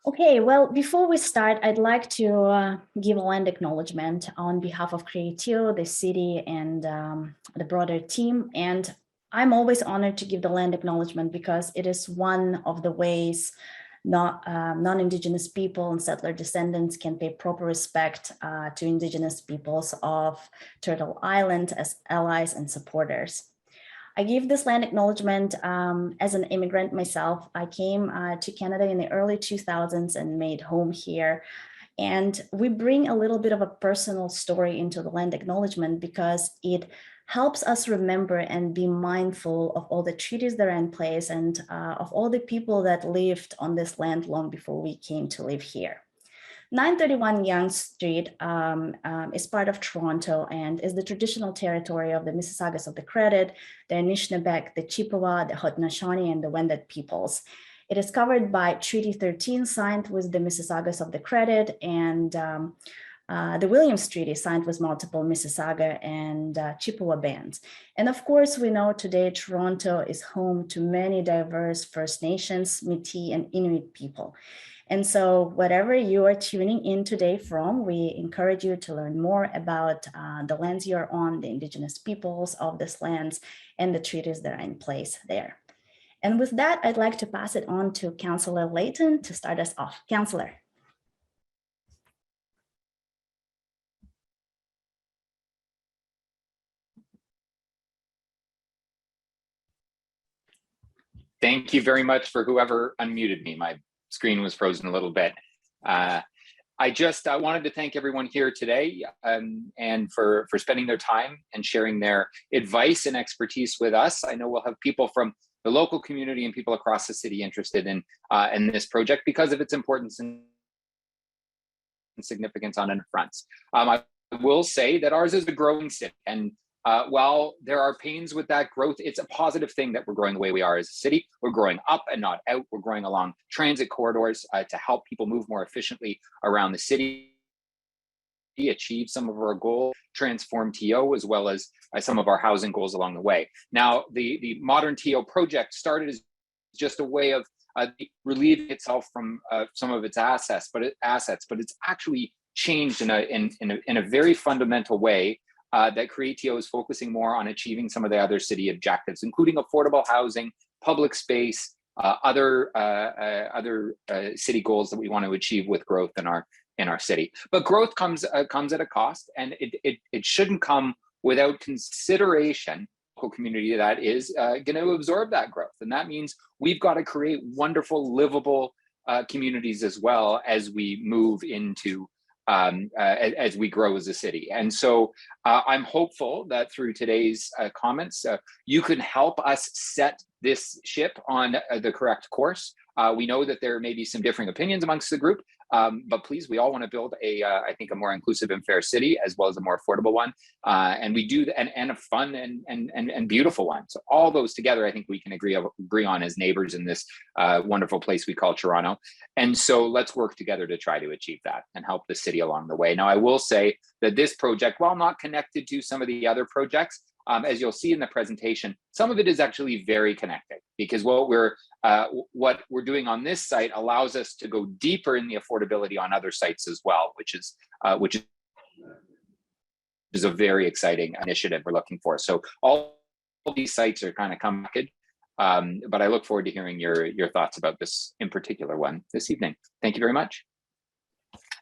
Okay, well, before we start, I'd like to give a land acknowledgement on behalf of CreateTO, the city, and the broader team. And I'm always honored to give the land acknowledgement because it is one of the ways non-Indigenous people and settler descendants can pay proper respect to Indigenous peoples of Turtle Island as allies and supporters. I give this land acknowledgement as an immigrant myself. I came to Canada in the early 2000s and made home here. And we bring a little bit of a personal story into the land acknowledgement because it helps us remember and be mindful of all the treaties that are in place and of all the people that lived on this land long before we came to live here. 931 Yonge Street is part of Toronto and is the traditional territory of the Mississaugas of the Credit, the Anishinaabeg, the Chippewa, the Haudenosaunee, and the Wendat peoples. It is covered by Treaty 13 signed with the Mississaugas of the Credit and the Williams Treaty signed with multiple Mississauga and Chippewa bands. And of course, we know today Toronto is home to many diverse First Nations, Métis, and Inuit people. And so whatever you are tuning in today from, we encourage you to learn more about the lands you're on, the Indigenous peoples of these lands, and the treaties that are in place there. And with that, I'd like to pass it on to Councillor Layton to start us off. Councillor. Thank you very much for whoever unmuted me. My screen was frozen a little bit. I just wanted to thank everyone here today and for spending their time and sharing their advice and expertise with us. I know we'll have people from the local community and people across the city interested in this project because of its importance and significance on fronts. I will say that ours is a growing city, and while there are pains with that growth, it's a positive thing that we're growing the way we are as a city. We're growing up and not out. We're growing along transit corridors to help people move more efficiently around the city, achieve some of our goals, transform TO, as well as some of our housing goals along the way. Now, the ModernTO project started as just a way of relieving itself from some of its assets, but it's actually changed in a very fundamental way. That CreateTO is focusing more on achieving some of the other city objectives, including affordable housing, public space, other city goals that we want to achieve with growth in our city. But growth comes at a cost, and it shouldn't come without consideration. Local community that is going to absorb that growth, and that means we've got to create wonderful, livable communities as well as we move into. As we grow as a city. And so I'm hopeful that through today's comments, you can help us set this ship on the correct course. We know that there may be some differing opinions amongst the group, but please, we all want to build I think, a more inclusive and fair city, as well as a more affordable one. And we do, and a fun and beautiful one. So all those together, I think we can agree on as neighbors in this wonderful place we call Toronto. And so let's work together to try to achieve that and help the city along the way. Now, I will say that this project, while not connected to some of the other projects, as you'll see in the presentation, some of it is actually very connected, because what we're doing on this site allows us to go deeper in the affordability on other sites as well, which is a very exciting initiative we're looking for. So all these sites are kind of connected, but I look forward to hearing your thoughts about this in particular one this evening. Thank you very much.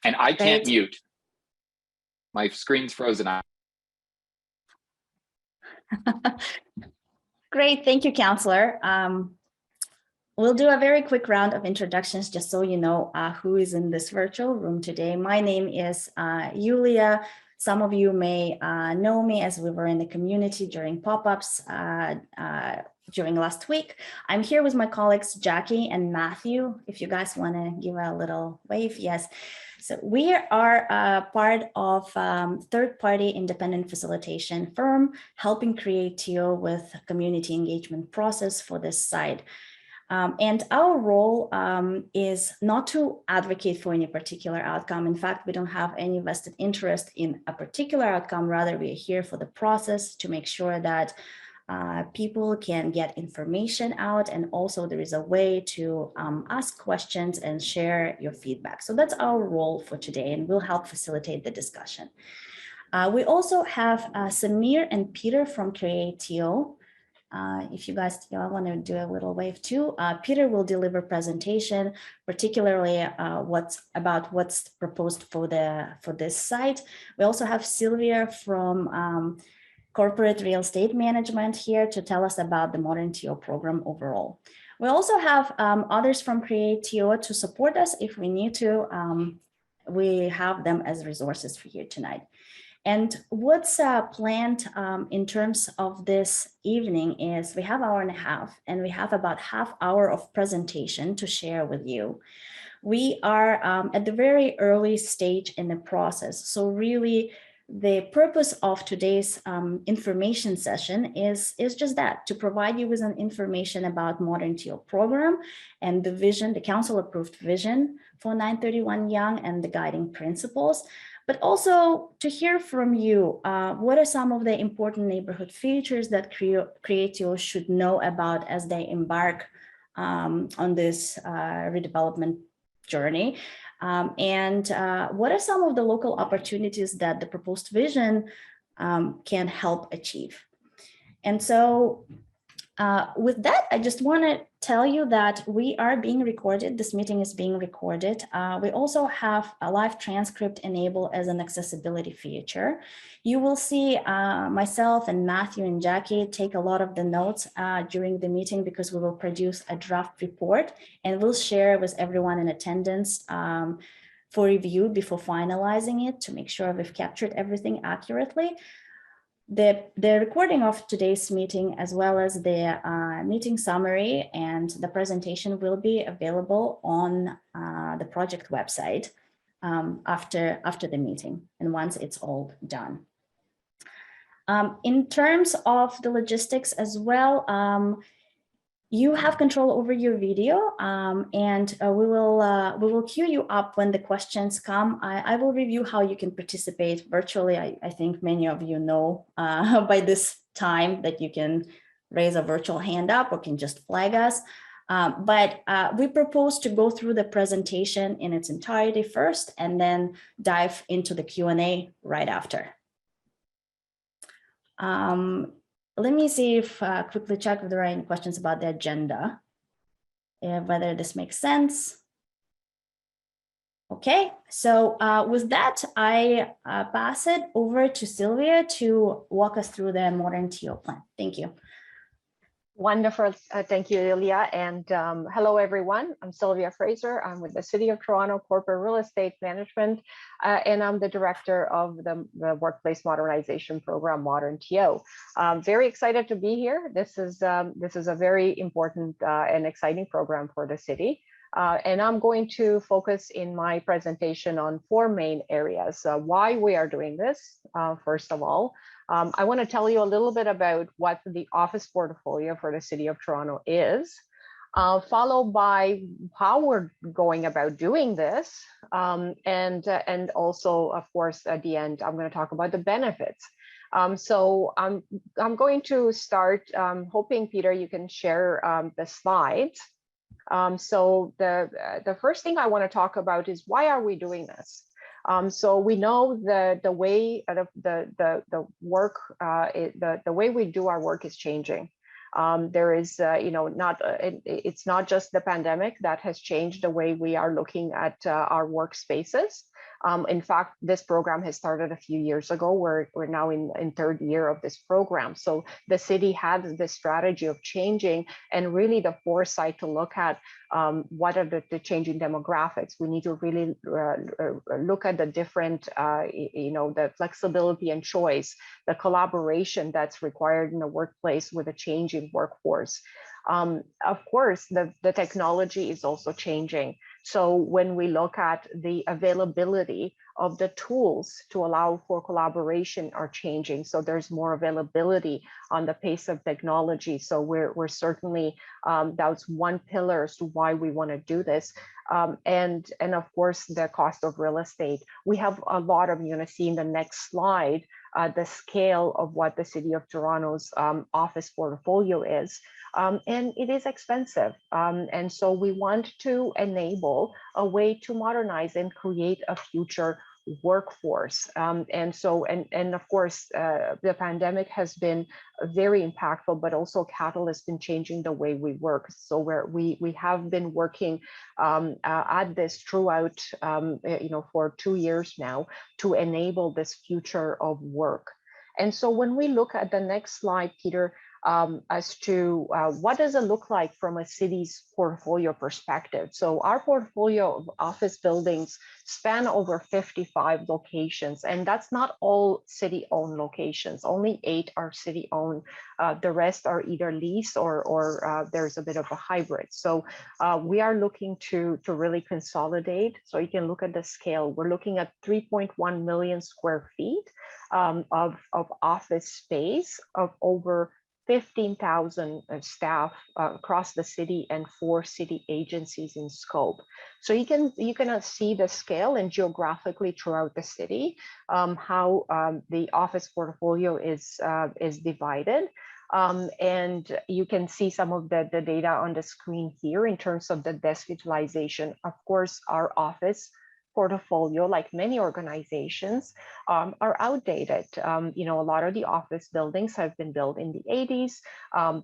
And I can't mute. My screen's frozen. Great, thank you, Councillor. We'll do a very quick round of introductions just so you know who is in this virtual room today. My name is Yulia. Some of you may know me as we were in the community during pop-ups during last week. I'm here with my colleagues Jackie and Matthew. If you guys want to give a little wave, yes. So we are part of third-party independent facilitation firm helping CreateTO with community engagement process for this site. And our role is not to advocate for any particular outcome. In fact, we don't have any vested interest in a particular outcome. Rather, we are here for the process to make sure that people can get information out, and also there is a way to ask questions and share your feedback. So that's our role for today, and we'll help facilitate the discussion. We also have Samir and Peter from CreateTO. If you guys want to do a little wave too, Peter will deliver presentation, particularly what's proposed for this site. We also have Sylvia from Corporate Real Estate Management here to tell us about the ModernTO program overall. We also have others from CreateTO to support us if we need to. We have them as resources for you tonight. And what's planned in terms of this evening is we have an hour and a half, and we have about half hour of presentation to share with you. We are at the very early stage in the process. So really, the purpose of today's information session is just that, to provide you with an information about ModernTO program and the vision, the council approved vision for 931 Yonge and the guiding principles, but also to hear from you, what are some of the important neighborhood features that CreateTO should know about as they embark on this redevelopment journey? And what are some of the local opportunities that the proposed vision can help achieve? And so with that, I just want to tell you that we are being recorded. This meeting is being recorded. We also have a live transcript enabled as an accessibility feature. You will see myself and Matthew and Jackie take a lot of the notes during the meeting, because we will produce a draft report and we'll share with everyone in attendance for review before finalizing it to make sure we've captured everything accurately. The recording of today's meeting, as well as the meeting summary and the presentation, will be available on the project website after the meeting and once it's all done. In terms of the logistics as well, you have control over your video, and we will queue you up when the questions come. I will review how you can participate virtually. I think many of you know by this time that you can raise a virtual hand up or can just flag us. But we propose to go through the presentation in its entirety first, and then dive into the Q&A right after. Let me see if quickly check if there are any questions about the agenda, whether this makes sense. Okay, so with that, I pass it over to Sylvia to walk us through the ModernTO plan. Thank you. Wonderful. Thank you, Ilya. And hello, everyone. I'm Sylvia Fraser. I'm with the City of Toronto Corporate Real Estate Management, and I'm the director of the Workplace Modernization Program, ModernTO. Very excited to be here. This is a very important and exciting program for the city. And I'm going to focus in my presentation on four main areas. Why we are doing this, first of all. I want to tell you a little bit about what the office portfolio for the City of Toronto is, followed by how we're going about doing this. And also, of course, at the end, I'm going to talk about the benefits. So I'm going to start, hoping, Peter, you can share the slides. So the first thing I want to talk about is why are we doing this? So we know the way the work, the way we do our work is changing. There is, it's not just the pandemic that has changed the way we are looking at our workspaces. In fact, this program has started a few years ago. We're now in third year of this program. So the city had this strategy of changing and really the foresight to look at what are the changing demographics. We need to really look at the different, the flexibility and choice, the collaboration that's required in the workplace with a changing workforce. Of course, the technology is also changing. So when we look at the availability of the tools to allow for collaboration are changing. So there's more availability on the pace of technology. So we're certainly, that's one pillar as to why we want to do this. And of course, the cost of real estate. We have a lot of, you're going to see in the next slide, the scale of what the City of Toronto's office portfolio is. And it is expensive. And so we want to enable a way to modernize and create a future workforce. And of course, the pandemic has been very impactful, but also catalyst in changing the way we work. So we have been working at this throughout, for 2 years now to enable this future of work. And so when we look at the next slide, Peter, as to what does it look like from a city's portfolio perspective. So our portfolio of office buildings span over 55 locations, and that's not all city-owned locations. Only 8 are city-owned. The rest are either leased or there's a bit of a hybrid. So we are looking to really consolidate. So you can look at the scale. We're looking at 3.1 million square feet of office space of over 15,000 staff across the city and 4 city agencies in scope. So you can see the scale and geographically throughout the city, how the office portfolio is divided. And you can see some of the data on the screen here in terms of the desk utilization. Of course, our office portfolio, like many organizations, are outdated. A lot of the office buildings have been built in the 80s.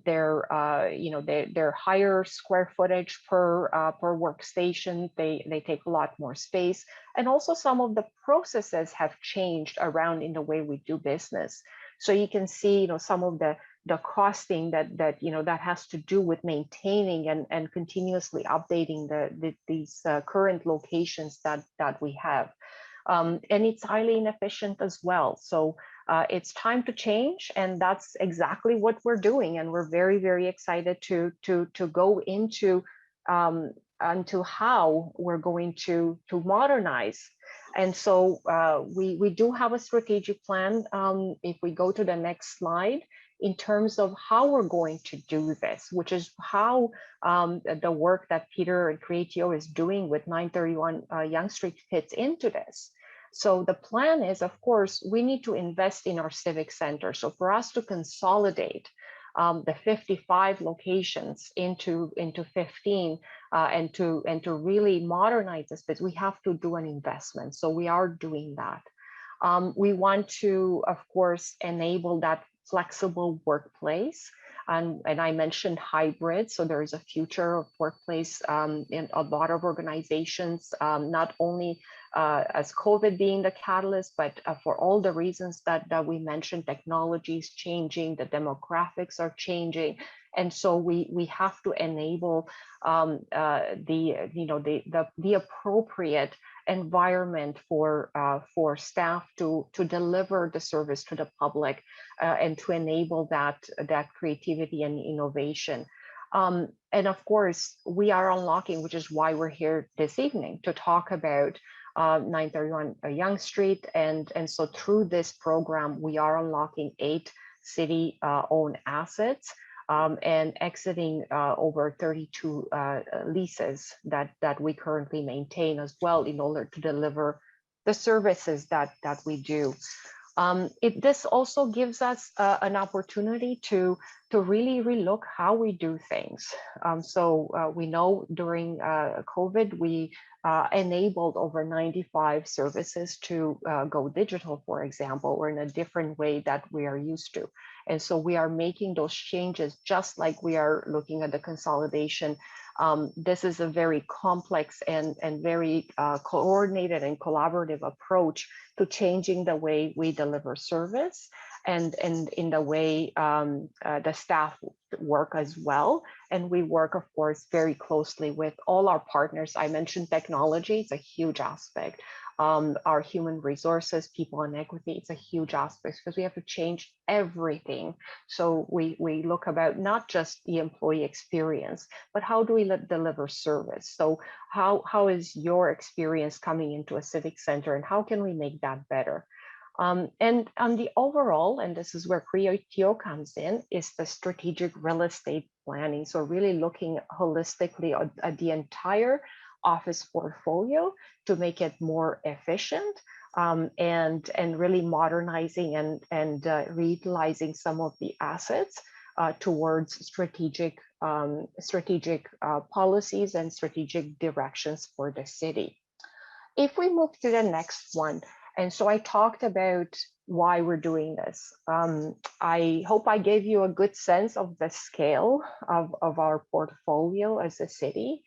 They're higher square footage per workstation. They take a lot more space, and also some of the processes have changed around in the way we do business. So you can see, some of the costing that has to do with maintaining and continuously updating these current locations that we have. And it's highly inefficient as well. So it's time to change, and that's exactly what we're doing. And we're very, very excited to go into how we're going to modernize. And so we do have a strategic plan. If we go to the next slide, in terms of how we're going to do this, which is how the work that Peter and CreateTO is doing with 931 Yonge Street fits into this. So the plan is, of course, we need to invest in our civic center. So for us to consolidate the 55 locations into 15 and to really modernize this bit, we have to do an investment. So we are doing that. We want to, of course, enable that flexible workplace. And I mentioned hybrid. So there is a future of workplace in a lot of organizations, not only as COVID being the catalyst, but for all the reasons that we mentioned. Technology is changing, the demographics are changing. And so we have to enable the appropriate environment for staff to deliver the service to the public and to enable that creativity and innovation. And of course, we are unlocking, which is why we're here this evening to talk about 931 Yonge Street. And so through this program, we are unlocking 8 city-owned assets and exiting over 32 leases that we currently maintain as well in order to deliver the services that we do. This also gives us an opportunity to really relook how we do things. So we know during COVID, we enabled over 95 services to go digital, for example, or in a different way that we are used to. And so we are making those changes just like we are looking at the consolidation. This is a very complex and very coordinated and collaborative approach to changing the way we deliver service and in the way the staff work as well. And we work, of course, very closely with all our partners. I mentioned technology, it's a huge aspect. Our human resources, people and equity, it's a huge aspect because we have to change everything. So we look about not just the employee experience, but how do we deliver service? So how is your experience coming into a civic center and how can we make that better? And on the overall, and this is where CreateTO comes in, is the strategic real estate planning. So really looking holistically at the entire office portfolio to make it more efficient and really modernizing and reutilizing some of the assets towards strategic policies and strategic directions for the city. If we move to the next one, and so I talked about why we're doing this. I hope I gave you a good sense of the scale of our portfolio as a city,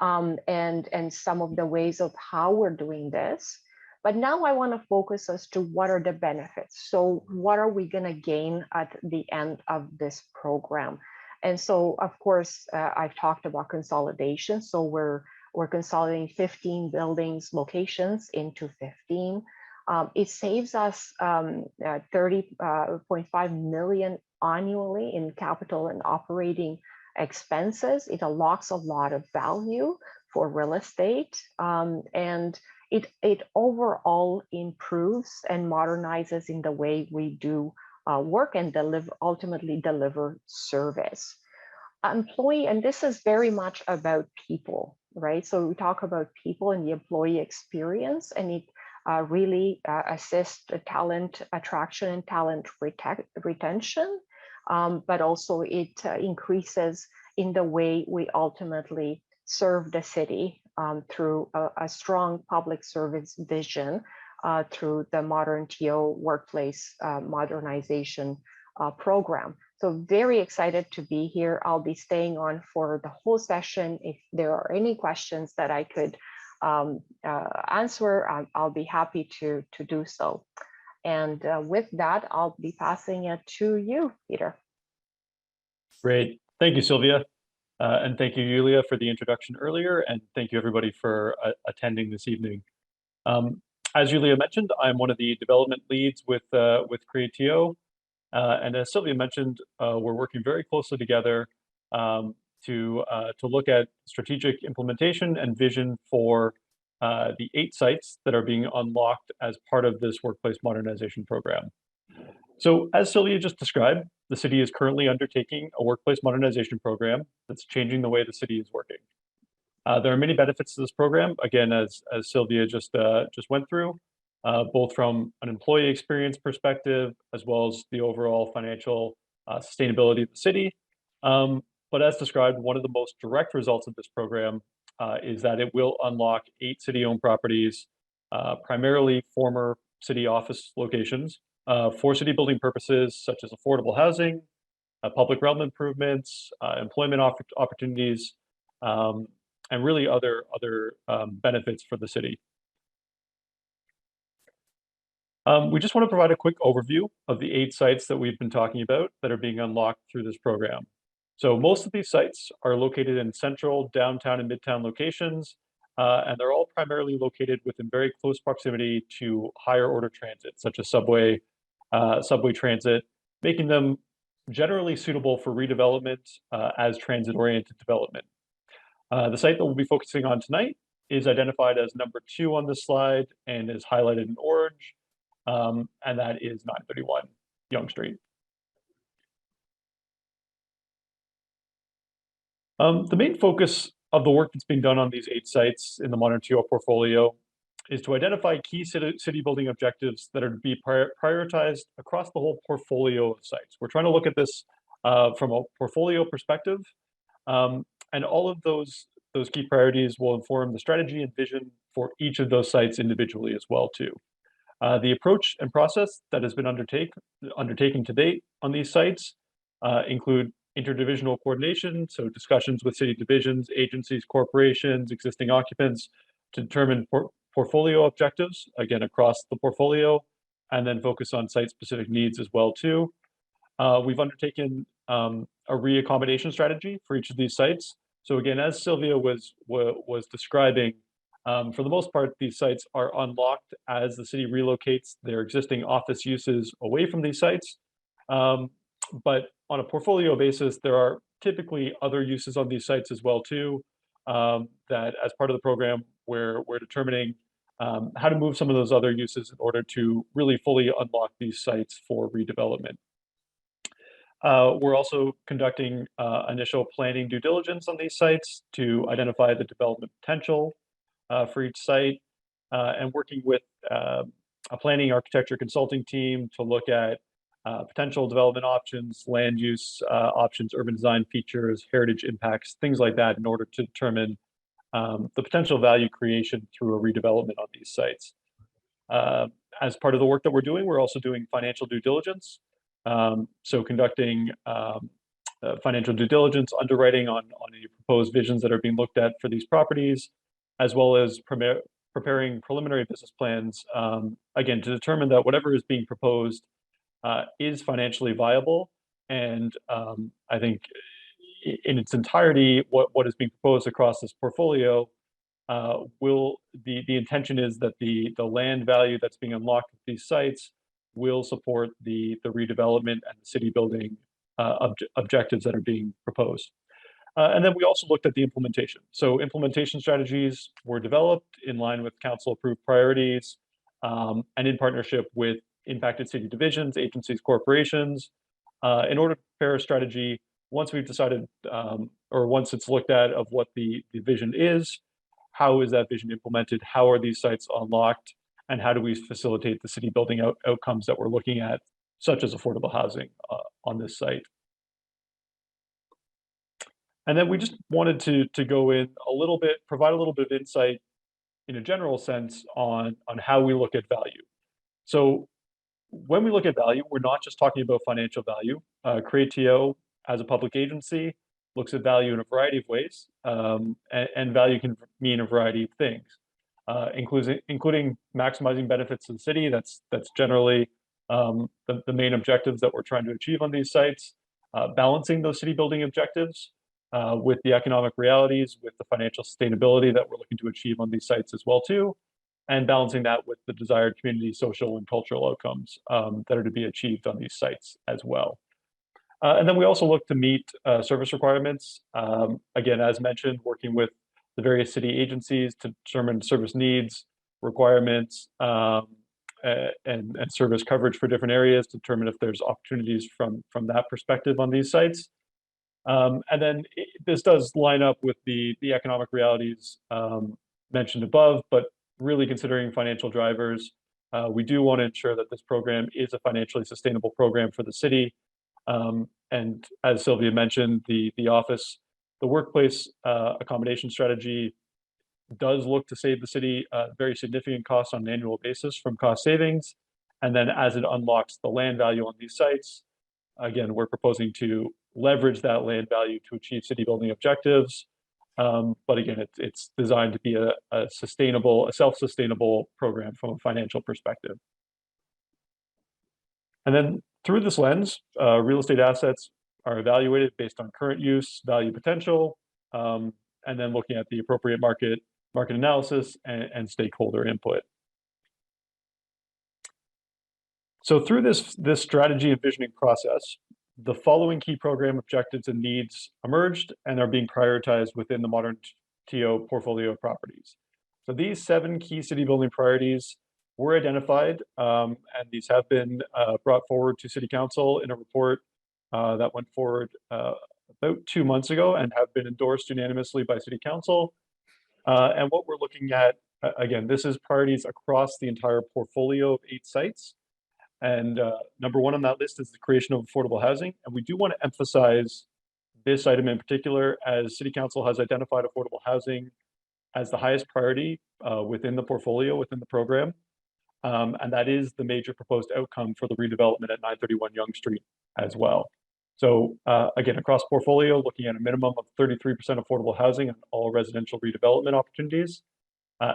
and some of the ways of how we're doing this. But now I want to focus as to what are the benefits. So what are we going to gain at the end of this program? And so, of course, I've talked about consolidation. So we're consolidating 15 buildings locations into 15. It saves us 30.5 million annually in capital and operating expenses. It unlocks a lot of value for real estate, and it overall improves and modernizes in the way we do work and ultimately deliver service. Employee, and this is very much about people, right? So we talk about people and the employee experience, and it really assists talent attraction and talent retention, but also it increases in the way we ultimately serve the city through a strong public service vision through the ModernTO workplace modernization program. So very excited to be here. I'll be staying on for the whole session. If there are any questions that I could answer, I'll be happy to do so. And with that, I'll be passing it to you, Peter. Great. Thank you, Sylvia. And thank you, Yulia, for the introduction earlier. And thank you, everybody, for attending this evening. As Yulia mentioned, I'm one of the development leads with CreateTO. And as Sylvia mentioned, we're working very closely together to look at strategic implementation and vision for the 8 sites that are being unlocked as part of this workplace modernization program. So as Sylvia just described, the city is currently undertaking a workplace modernization program that's changing the way the city is working. There are many benefits to this program, again, as Sylvia just went through, both from an employee experience perspective, as well as the overall financial sustainability of the city. But as described, one of the most direct results of this program is that it will unlock 8 city-owned properties, primarily former city office locations, for city building purposes such as affordable housing, public realm improvements, employment opportunities, and really other benefits for the city. We just want to provide a quick overview of the 8 sites that we've been talking about that are being unlocked through this program. So most of these sites are located in central, downtown, and midtown locations, and they're all primarily located within very close proximity to higher order transit, such as subway transit, making them generally suitable for redevelopment as transit-oriented development. The site that we'll be focusing on tonight is identified as number 2 on this slide and is highlighted in orange, and that is 931 Yonge Street. The main focus of the work that's being done on these 8 sites in the ModernTO portfolio is to identify key city building objectives that are to be prioritized across the whole portfolio of sites. We're trying to look at this from a portfolio perspective, and all of those key priorities will inform the strategy and vision for each of those sites individually as well too. The approach and process that has been undertaken to date on these sites include interdivisional coordination, so discussions with city divisions, agencies, corporations, existing occupants to determine portfolio objectives, again, across the portfolio, and then focus on site-specific needs as well too. We've undertaken a reaccommodation strategy for each of these sites. So again, as Sylvia was describing, for the most part, these sites are unlocked as the city relocates their existing office uses away from these sites. But on a portfolio basis, there are typically other uses on these sites as well too, that as part of the program, we're determining how to move some of those other uses in order to really fully unlock these sites for redevelopment. We're also conducting initial planning due diligence on these sites to identify the development potential for each site, and working with a planning architecture consulting team to look at potential development options, land use options, urban design features, heritage impacts, things like that in order to determine the potential value creation through a redevelopment on these sites. As part of the work that we're doing, we're also doing financial due diligence. So conducting financial due diligence, underwriting on any proposed visions that are being looked at for these properties, as well as preparing preliminary business plans, again, to determine that whatever is being proposed is financially viable. And I think in its entirety, what is being proposed across this portfolio the intention is that the land value that's being unlocked at these sites will support the redevelopment and the city building objectives that are being proposed. And then we also looked at the implementation. So implementation strategies were developed in line with council approved priorities and in partnership with impacted city divisions, agencies, corporations, in order to prepare a strategy once we've decided or once it's looked at of what the vision is, how is that vision implemented, how are these sites unlocked, and how do we facilitate the city building outcomes that we're looking at, such as affordable housing on this site. And then we just wanted to go in a little bit, provide a little bit of insight in a general sense on how we look at value. So when we look at value, we're not just talking about financial value. CreateTO, as a public agency, looks at value in a variety of ways, and value can mean a variety of things, including maximizing benefits to the city. That's generally the main objectives that we're trying to achieve on these sites, balancing those city building objectives with the economic realities, with the financial sustainability that we're looking to achieve on these sites as well too, and balancing that with the desired community, social, and cultural outcomes that are to be achieved on these sites as well. And then we also look to meet service requirements. Again, as mentioned, working with the various city agencies to determine service needs, requirements, and service coverage for different areas to determine if there's opportunities from that perspective on these sites. And then this does line up with the economic realities mentioned above, but really considering financial drivers, we do want to ensure that this program is a financially sustainable program for the city. And as Sylvia mentioned, the workplace accommodation strategy does look to save the city very significant costs on an annual basis from cost savings. And then as it unlocks the land value on these sites, again, we're proposing to leverage that land value to achieve city building objectives. But again, it's designed to be a self-sustainable program from a financial perspective. And then through this lens, real estate assets are evaluated based on current use, value potential, and then looking at the appropriate market analysis and stakeholder input. So through this strategy and visioning process, the following key program objectives and needs emerged and are being prioritized within the ModernTO portfolio of properties. So these 7 key city building priorities were identified, and these have been brought forward to City Council in a report that went forward about 2 months ago and have been endorsed unanimously by City Council. And what we're looking at, again, this is priorities across the entire portfolio of 8 sites. And number 1 on that list is the creation of affordable housing. And we do want to emphasize this item in particular, as City Council has identified affordable housing as the highest priority within the portfolio, within the program. And that is the major proposed outcome for the redevelopment at 931 Yonge Street as well. So again, across portfolio, looking at a minimum of 33% affordable housing and all residential redevelopment opportunities.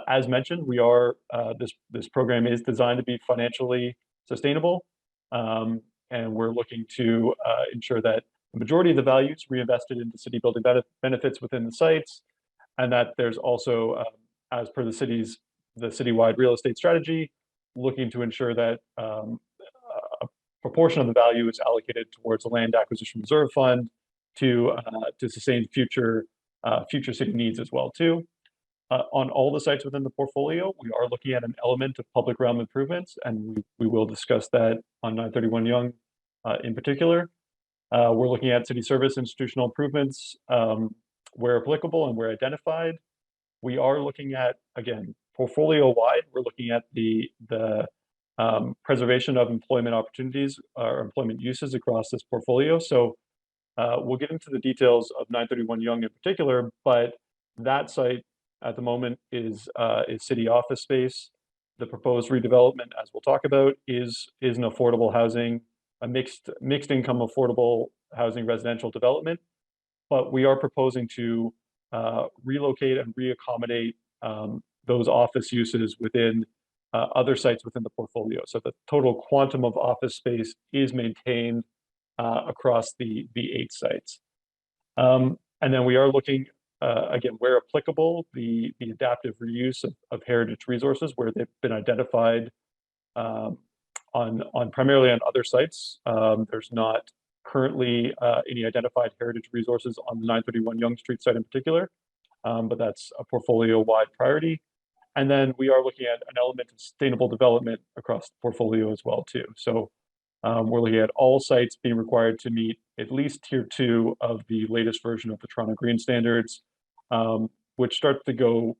As mentioned, this program is designed to be financially sustainable, and we're looking to ensure that the majority of the value is reinvested into city building benefits within the sites, and that there's also, as per the citywide real estate strategy, looking to ensure that a proportion of the value is allocated towards the land acquisition reserve fund to sustain future city needs as well too. On all the sites within the portfolio, we are looking at an element of public realm improvements, and we will discuss that on 931 Yonge in particular. We're looking at city service institutional improvements where applicable and where identified. We are looking at, again, portfolio-wide, we're looking at the preservation of employment opportunities or employment uses across this portfolio. So we'll get into the details of 931 Yonge in particular, but that site at the moment is city office space. The proposed redevelopment, as we'll talk about, is an affordable housing, a mixed income affordable housing residential development. But we are proposing to relocate and reaccommodate those office uses within other sites within the portfolio. So the total quantum of office space is maintained across the 8 sites. And then we are looking, again, where applicable, the adaptive reuse of heritage resources where they've been identified primarily on other sites. There's not currently any identified heritage resources on the 931 Yonge Street site in particular, but that's a portfolio-wide priority. And then we are looking at an element of sustainable development across the portfolio as well too. So we're looking at all sites being required to meet at least tier 2 of the latest version of the Toronto Green Standards, which goes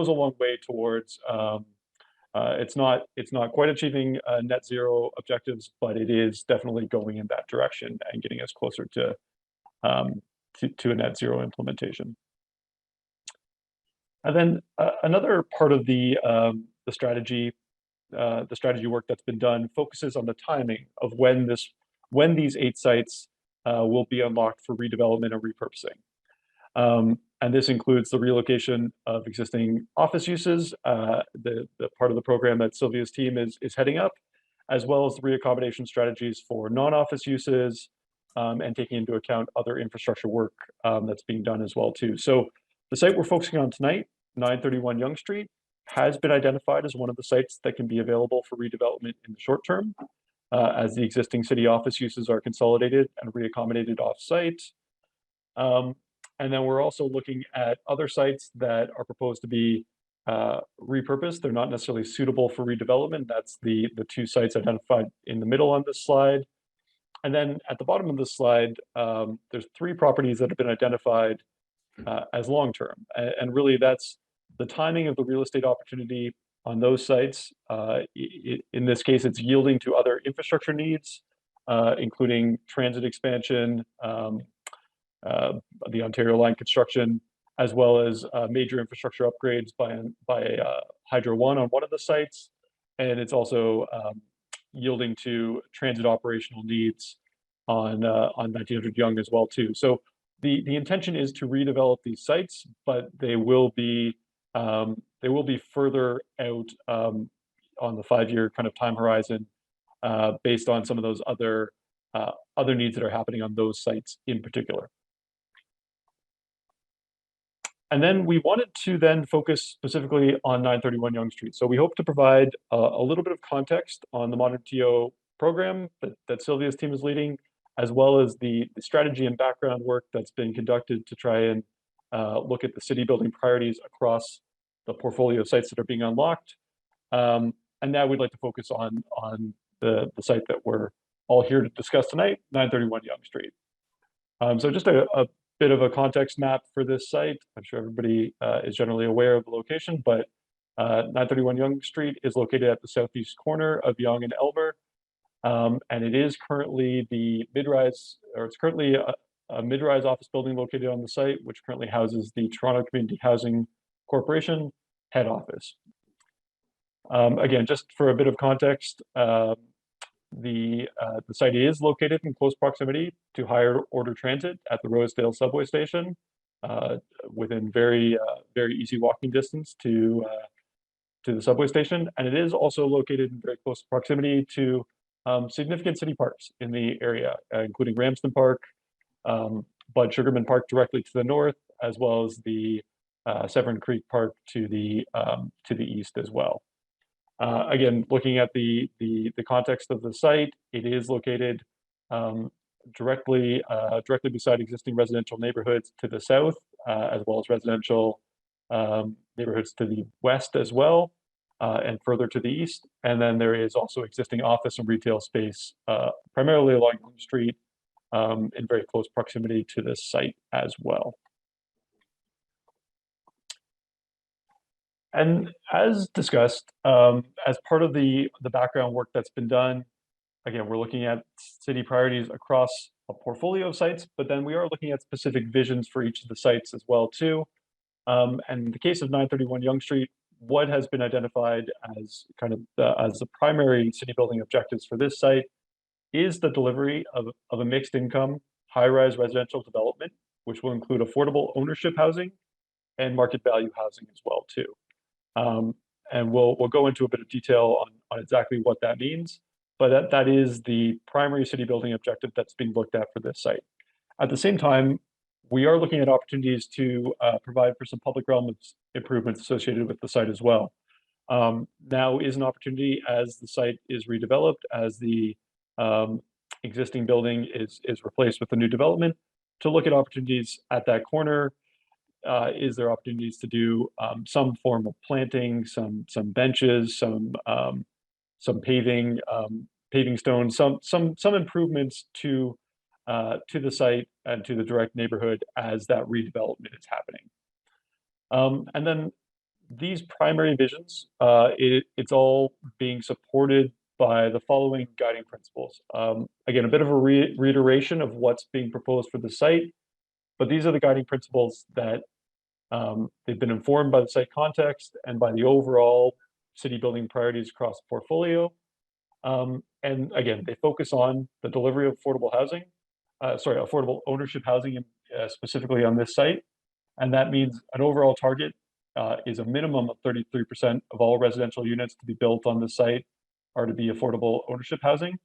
a long way towards it's not quite achieving net zero objectives, but it is definitely going in that direction and getting us closer to a net zero implementation. And then another part of the strategy work that's been done focuses on the timing of when these 8 sites will be unlocked for redevelopment and repurposing. And this includes the relocation of existing office uses, the part of the program that Sylvia's team is heading up, as well as the reaccommodation strategies for non-office uses, and taking into account other infrastructure work that's being done as well too. So the site we're focusing on tonight, 931 Yonge Street, has been identified as one of the sites that can be available for redevelopment in the short term, as the existing city office uses are consolidated and reaccommodated off-site. And then we're also looking at other sites that are proposed to be repurposed. They're not necessarily suitable for redevelopment. That's the 2 sites identified in the middle on this slide. And then at the bottom of this slide, there's 3 properties that have been identified as long-term. And really that's the timing of the real estate opportunity on those sites. In this case, it's yielding to other infrastructure needs, including transit expansion, the Ontario Line construction, as well as major infrastructure upgrades by Hydro One on one of the sites. And it's also yielding to transit operational needs on 1900 Yonge as well too. So the intention is to redevelop these sites, but they will be further out on the 5-year kind of time horizon, based on some of those other needs that are happening on those sites in particular. And then we wanted to then focus specifically on 931 Yonge Street. So we hope to provide a little bit of context on the ModernTO program that Sylvia's team is leading, as well as the strategy and background work that's been conducted to try and look at the city building priorities across the portfolio of sites that are being unlocked. And now we'd like to focus on the site that we're all here to discuss tonight, 931 Yonge Street. So just a bit of a context map for this site. I'm sure everybody is generally aware of the location, but 931 Yonge Street is located at the southeast corner of Yonge and Elmer. And it is currently it's currently a mid-rise office building located on the site, which currently houses the Toronto Community Housing Corporation head office. Again, just for a bit of context, the site is located in close proximity to higher order transit at the Rosedale subway station, within very easy walking distance to the subway station. And it is also located in very close proximity to significant city parks in the area, including Ramsden Park, Bud Sugarman Park directly to the north, as well as the Severn Creek Park to the east as well. Again, looking at the context of the site, it is located directly beside existing residential neighborhoods to the south, as well as residential neighborhoods to the west as well, and further to the east. And then there is also existing office and retail space, primarily along Yonge Street, in very close proximity to this site as well. And as discussed, as part of the background work that's been done, again, we're looking at city priorities across a portfolio of sites, but then we are looking at specific visions for each of the sites as well too. And in the case of 931 Yonge Street, what has been identified as kind of as the primary city building objectives for this site is the delivery of a mixed income, high-rise residential development, which will include affordable ownership housing and market value housing as well too. And we'll go into a bit of detail on exactly what that means, but that is the primary city building objective that's being looked at for this site. At the same time, we are looking at opportunities to provide for some public realm improvements associated with the site as well. Now is an opportunity as the site is redeveloped, as the existing building is replaced with a new development, to look at opportunities at that corner. Is there opportunities to do some form of planting, some benches, some paving, paving stones, some improvements to the site and to the direct neighborhood as that redevelopment is happening. And then these primary visions, it's all being supported by the following guiding principles. Again, a bit of a reiteration of what's being proposed for the site, but these are the guiding principles that they've been informed by the site context and by the overall city building priorities across the portfolio. And again, they focus on the delivery of affordable housing, affordable ownership housing specifically on this site. And that means an overall target is a minimum of 33% of all residential units to be built on the site are to be affordable ownership housing.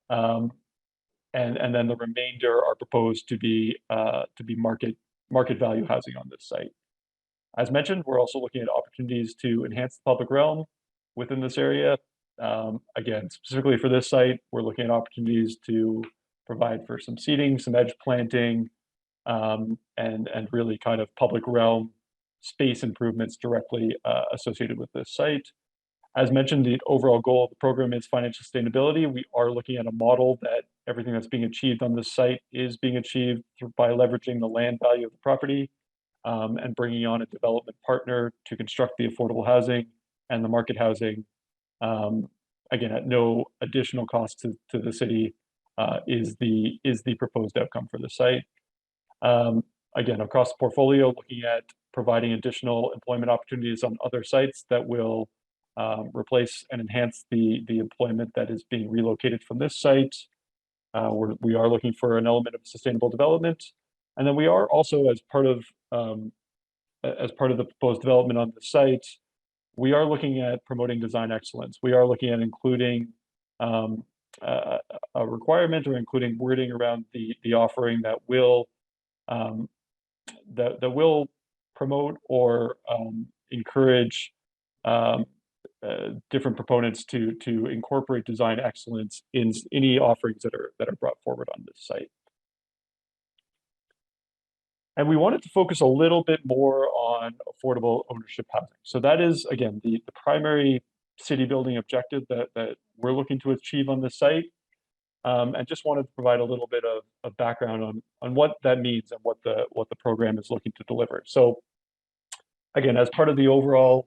And then the remainder are proposed to be market value housing on this site. As mentioned, we're also looking at opportunities to enhance the public realm within this area. Again, specifically for this site, we're looking at opportunities to provide for some seating, some edge planting, and really kind of public realm space improvements directly associated with this site. As mentioned, the overall goal of the program is financial sustainability. We are looking at a model that everything that's being achieved on this site is being achieved by leveraging the land value of the property and bringing on a development partner to construct the affordable housing and the market housing. Again, at no additional cost to the city is the proposed outcome for the site. Again, across the portfolio, looking at providing additional employment opportunities on other sites that will replace and enhance the employment that is being relocated from this site. We are looking for an element of sustainable development. And then we are also, as part of the proposed development on the site, we are looking at promoting design excellence. We are looking at including a requirement or including wording around the offering that will promote or encourage different proponents to incorporate design excellence in any offerings that are brought forward on this site. And we wanted to focus a little bit more on affordable ownership housing. So that is, again, the primary city building objective that we're looking to achieve on this site. And just wanted to provide a little bit of background on what that means and what the program is looking to deliver. So again, as part of the overall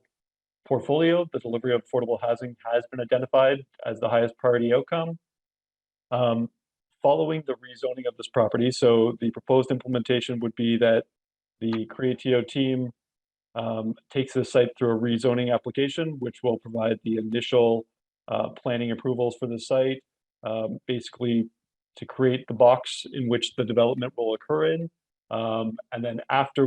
portfolio, the delivery of affordable housing has been identified as the highest priority outcome. Following the rezoning of this property, so the proposed implementation would be that the CreateTO team takes this site through a rezoning application, which will provide the initial planning approvals for the site, basically to create the box in which the development will occur in. And then after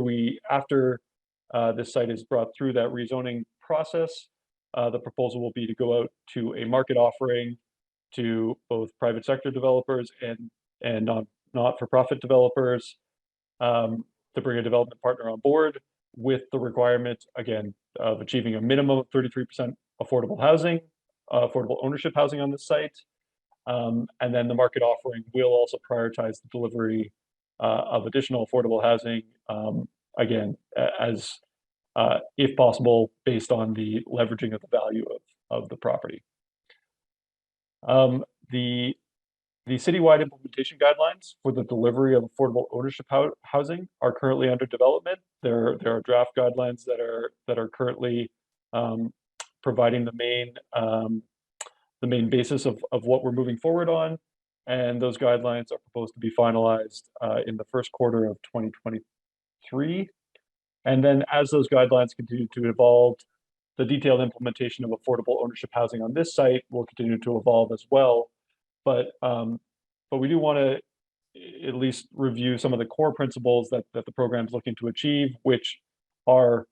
this site is brought through that rezoning process, the proposal will be to go out to a market offering to both private sector developers and not-for-profit developers to bring a development partner on board with the requirement, again, of achieving a minimum of 33% affordable housing, affordable ownership housing on the site. And then the market offering will also prioritize the delivery of additional affordable housing, again, as if possible, based on the leveraging of the value of the property. The citywide implementation guidelines for the delivery of affordable ownership housing are currently under development. There are draft guidelines that are currently providing the main basis of what we're moving forward on. And those guidelines are proposed to be finalized in the first quarter of 2023. And then as those guidelines continue to evolve, the detailed implementation of affordable ownership housing on this site will continue to evolve as well. But we do want to at least review some of the core principles that the program is looking to achieve, which are,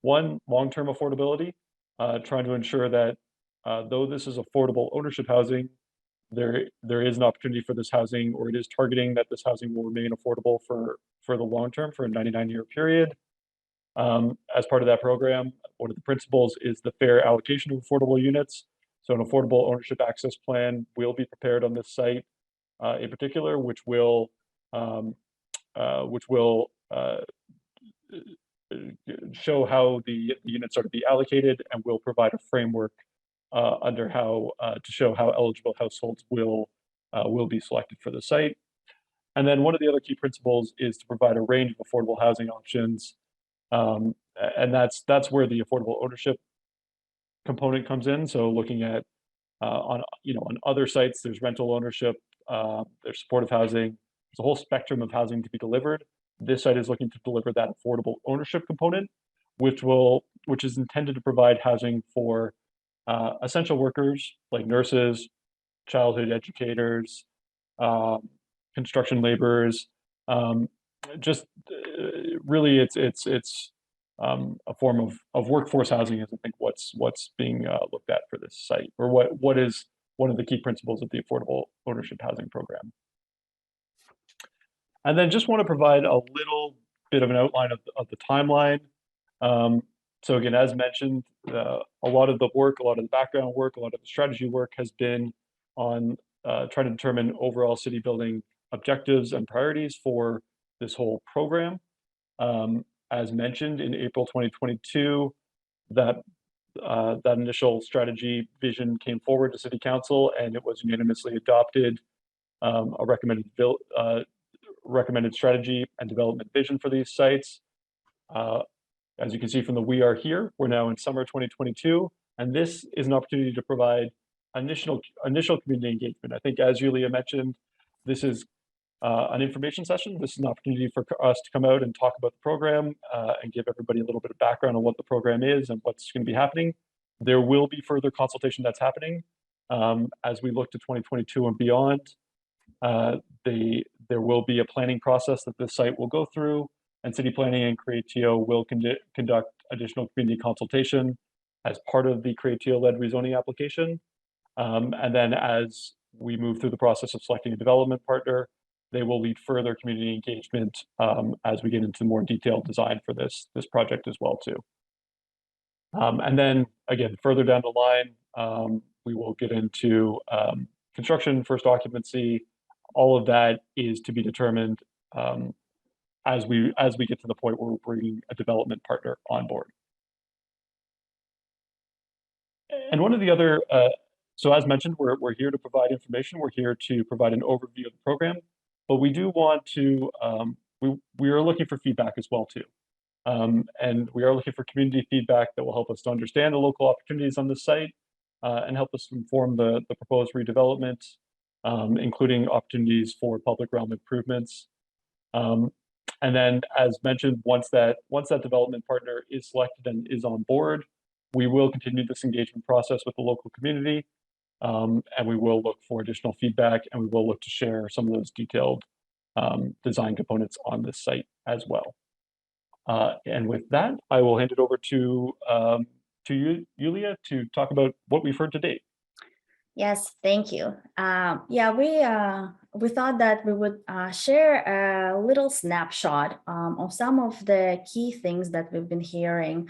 one, long-term affordability, trying to ensure that though this is affordable ownership housing, there is an opportunity for this housing, or it is targeting that this housing will remain affordable for the long term, for a 99-year period. As part of that program, one of the principles is the fair allocation of affordable units. So an affordable ownership access plan will be prepared on this site in particular, which will show how the units are to be allocated, and will provide a framework under how to show how eligible households will be selected for the site. And then one of the other key principles is to provide a range of affordable housing options, and that's where the affordable ownership component comes in. So looking at on other sites, there's rental ownership, there's supportive housing, there's a whole spectrum of housing to be delivered. This site is looking to deliver that affordable ownership component, which is intended to provide housing for essential workers like nurses, childhood educators, construction laborers. Really, it's a form of workforce housing is, I think, what's being looked at for this site, or what is one of the key principles of the affordable ownership housing program. And then just want to provide a little bit of an outline of the timeline. So again, as mentioned, a lot of the work, a lot of the background work, a lot of the strategy work has been on trying to determine overall city building objectives and priorities for this whole program. As mentioned, in April 2022, that initial strategy vision came forward to City Council, and it was unanimously adopted, a recommended strategy and development vision for these sites. As you can see from the We Are Here, we're now in summer 2022, and this is an opportunity to provide initial community engagement. I think, as Julia mentioned, this is an information session. This is an opportunity for us to come out and talk about the program and give everybody a little bit of background on what the program is and what's going to be happening. There will be further consultation that's happening as we look to 2022 and beyond. There will be a planning process that the site will go through, and City Planning and CreateTO will conduct additional community consultation as part of the CreateTO-led rezoning application. And then as we move through the process of selecting a development partner, they will lead further community engagement as we get into more detailed design for this project as well too. And then again, further down the line, we will get into construction, first occupancy. All of that is to be determined as we get to the point where we're bringing a development partner on board. And one of the other, so as mentioned, we're here to provide information. We're here to provide an overview of the program, but we do want to, we are looking for feedback as well too. And we are looking for community feedback that will help us to understand the local opportunities on the site and help us inform the proposed redevelopment, including opportunities for public realm improvements. And then, as mentioned, once that development partner is selected and is on board, we will continue this engagement process with the local community, and we will look for additional feedback, and we will look to share some of those detailed design components on this site as well. And with that, I will hand it over to you, Yulia, to talk about what we've heard to date. Yes, thank you. Yeah, we thought that we would share a little snapshot of some of the key things that we've been hearing.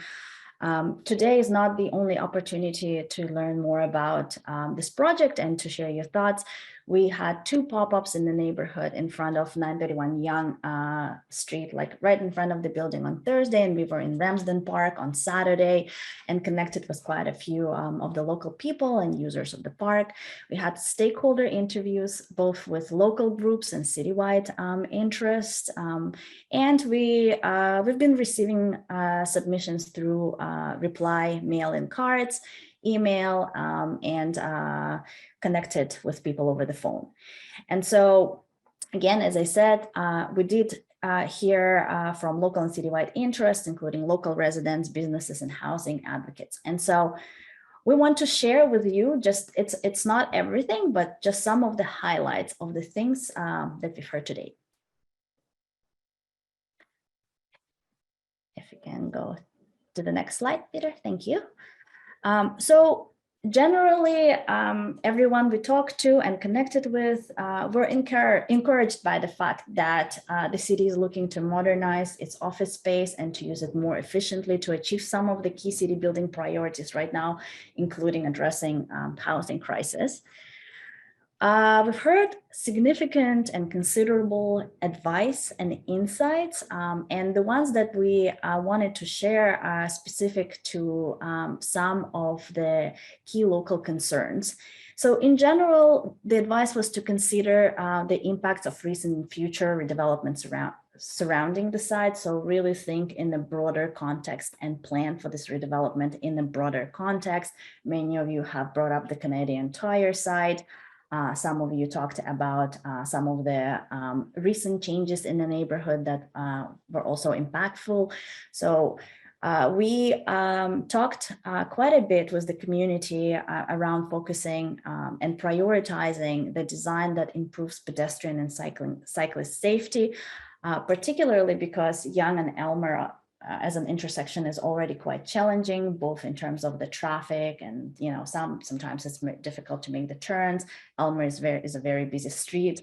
Today is not the only opportunity to learn more about this project and to share your thoughts. We had 2 pop-ups in the neighborhood in front of 931 Yonge Street, like right in front of the building on Thursday, and we were in Ramsden Park on Saturday and connected with quite a few of the local people and users of the park. We had stakeholder interviews, both with local groups and citywide interest, and we've been receiving submissions through reply mail-in cards, email, and connected with people over the phone. And so, again, as I said, we did hear from local and citywide interest, including local residents, businesses, and housing advocates. And so we want to share with you just, it's not everything, but just some of the highlights of the things that we've heard today. If you can go to the next slide, Peter, thank you. So generally, everyone we talked to and connected with were encouraged by the fact that the city is looking to modernize its office space and to use it more efficiently to achieve some of the key city building priorities right now, including addressing housing crisis. We've heard significant and considerable advice and insights, and the ones that we wanted to share are specific to some of the key local concerns. So in general, the advice was to consider the impacts of recent and future redevelopments surrounding the site. So really think in the broader context and plan for this redevelopment in the broader context. Many of you have brought up the Canadian Tire site. Some of you talked about some of the recent changes in the neighborhood that were also impactful. So we talked quite a bit with the community around focusing and prioritizing the design that improves pedestrian and cyclist safety, particularly because Yonge and Elmer as an intersection is already quite challenging, both in terms of the traffic and, you know, sometimes it's difficult to make the turns. Elmer is a very busy street.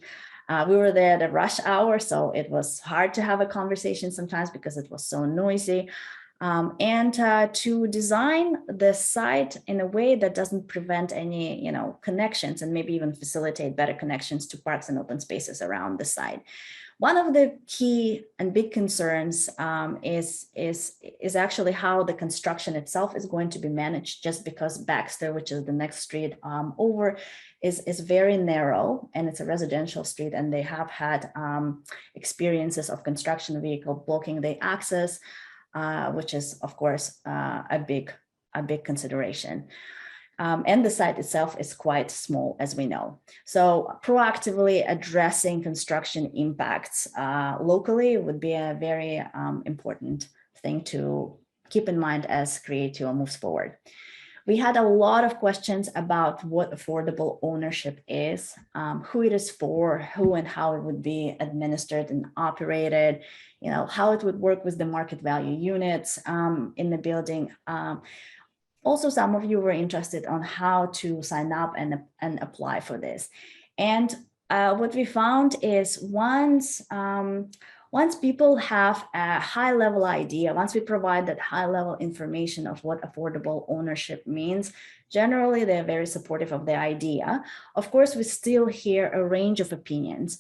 We were there at a rush hour, so it was hard to have a conversation sometimes because it was so noisy. And to design the site in a way that doesn't prevent any, you know, connections and maybe even facilitate better connections to parks and open spaces around the site. One of the key and big concerns is actually how the construction itself is going to be managed, just because Baxter, which is the next street over, is very narrow and it's a residential street, and they have had experiences of construction vehicle blocking the access, which is of course a big consideration. And the site itself is quite small, as we know. So proactively addressing construction impacts locally would be a very important thing to keep in mind as CreateTO moves forward. We had a lot of questions about what affordable ownership is, who it is for, who and how it would be administered and operated, you know, how it would work with the market value units in the building. Also, some of you were interested on how to sign up and apply for this. And what we found is once people have a high level idea, once we provide that high level information of what affordable ownership means, generally they're very supportive of the idea. Of course, we still hear a range of opinions.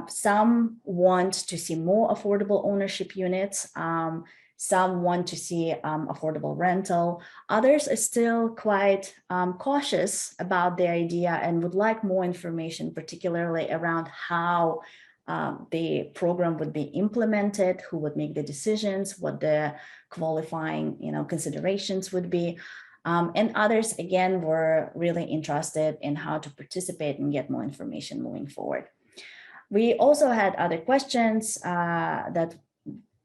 Some want to see more affordable ownership units. Some want to see affordable rental. Others are still quite cautious about the idea and would like more information, particularly around how the program would be implemented, who would make the decisions, what the qualifying, you know, considerations would be. And others, again, were really interested in how to participate and get more information moving forward. We also had other questions that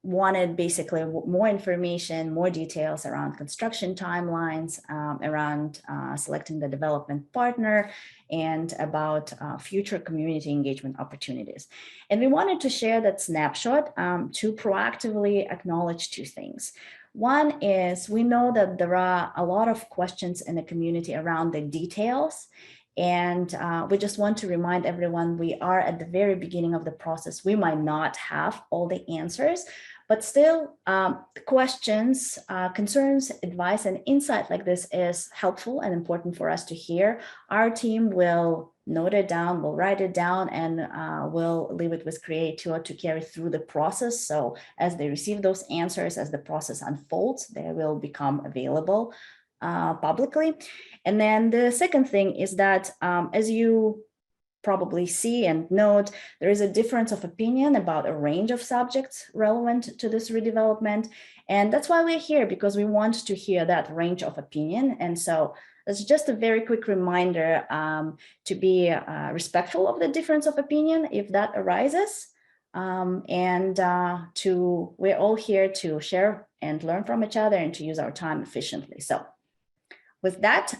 wanted basically more information, more details around construction timelines, around selecting the development partner, and about future community engagement opportunities. And we wanted to share that snapshot to proactively acknowledge 2 things. One is we know that there are a lot of questions in the community around the details. And we just want to remind everyone we are at the very beginning of the process. We might not have all the answers, but still questions, concerns, advice, and insight like this is helpful and important for us to hear. Our team will note it down, we'll write it down, and we'll leave it with CreateTO to carry through the process. So as they receive those answers, as the process unfolds, they will become available publicly. And then the second thing is that as you probably see and note, there is a difference of opinion about a range of subjects relevant to this redevelopment. And that's why we're here, because we want to hear that range of opinion. And so it's just a very quick reminder to be respectful of the difference of opinion if that arises. We're all here to share and learn from each other and to use our time efficiently. So with that,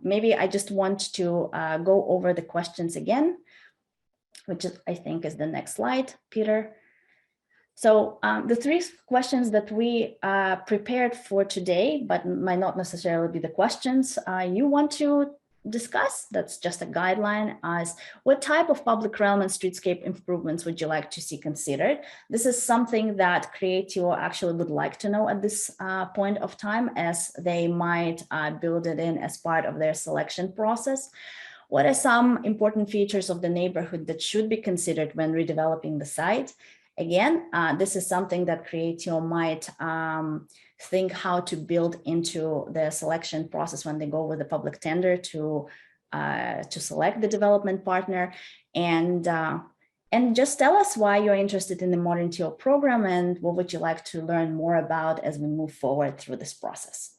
maybe I just want to go over the questions again, which is, I think, is the next slide, Peter. So the three questions that we prepared for today, but might not necessarily be the questions you want to discuss, that's just a guideline, as what type of public realm and streetscape improvements would you like to see considered? This is something that CreateTO actually would like to know at this point of time, as they might build it in as part of their selection process. What are some important features of the neighborhood that should be considered when redeveloping the site? Again, this is something that CreateTO might think how to build into the selection process when they go with the public tender to select the development partner. And just tell us why you're interested in the ModernTO program and what would you like to learn more about as we move forward through this process.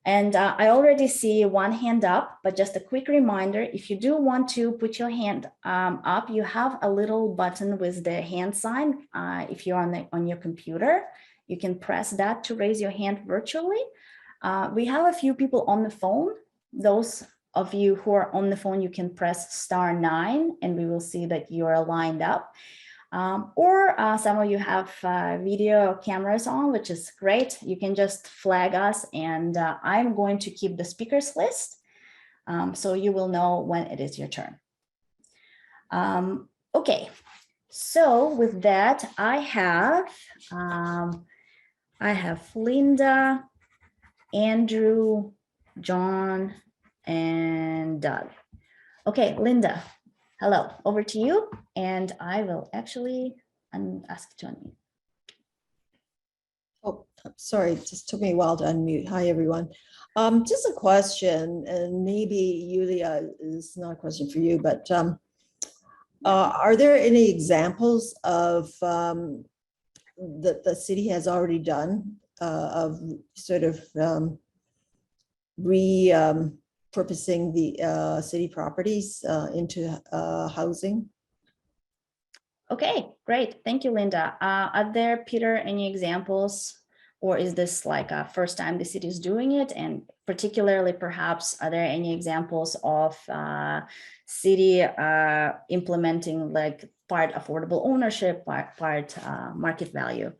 And I already see one hand up, but just a quick reminder, if you do want to put your hand up, you have a little button with the hand sign. If you're on your computer, you can press that to raise your hand virtually. We have a few people on the phone. Those of you who are on the phone, you can press *9 and we will see that you are lined up. Or some of you have video cameras on, which is great. You can just flag us, and I'm going to keep the speakers list so you will know when it is your turn. Okay, so with that, I have Linda, Andrew, John, and Doug. Okay, Linda. Hello, over to you, and I will actually ask you to unmute. Oh, sorry, it just took me a while to unmute. Hi, everyone. Just a question, and maybe Yulia is not a question for you, but are there any examples of that the city has already done of sort of repurposing the city properties into housing? Okay, great. Thank you, Linda. Are there, Peter, any examples, or is this like a first time the city is doing it? And particularly, perhaps, are there any examples of city implementing like part affordable ownership, part market value?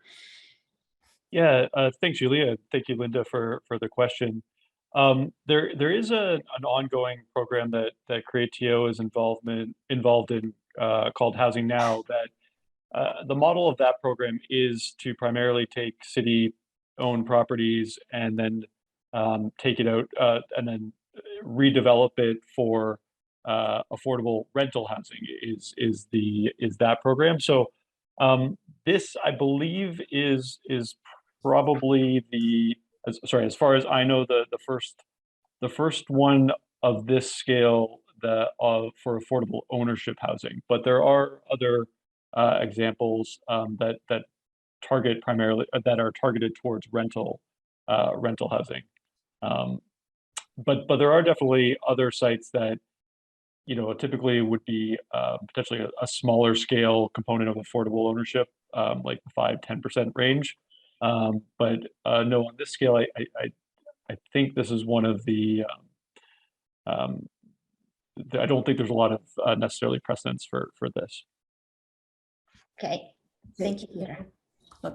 Yeah, thanks, Julia. Thank you, Linda, for the question. There is an ongoing program that CreateTO is involved in called Housing Now. That the model of that program is to primarily take city-owned properties and then take it out and then redevelop it for affordable rental housing. Is that program? So this, I believe, is probably as far as I know, the first one of this scale for affordable ownership housing. But there are other examples that target primarily that are targeted towards rental housing. But there are definitely other sites that typically would be potentially a smaller scale component of affordable ownership, like the 5–10% range. But no, on this scale, I think this is one of the. I don't think there's a lot of necessarily precedence for this. Okay, thank you, Peter.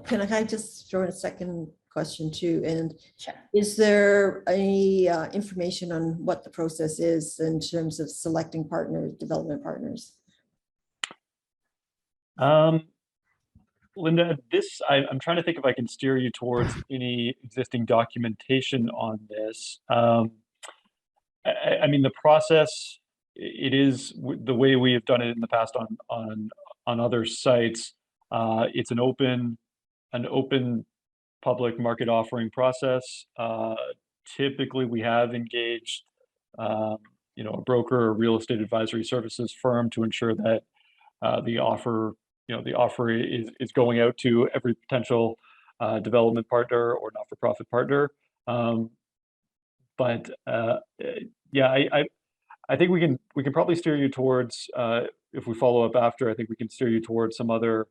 Can I just throw in a second question too? And sure. Is there any information on what the process is in terms of selecting partners, development partners? Linda, I'm trying to think if I can steer you towards any existing documentation on this. I mean, the process it is the way we have done it in the past on other sites. It's an open public market offering process. Typically, we have engaged, a broker or real estate advisory services firm to ensure that the offer is going out to every potential development partner or not-for-profit partner. But I think we can probably steer you towards, if we follow up after, I think we can steer you towards some other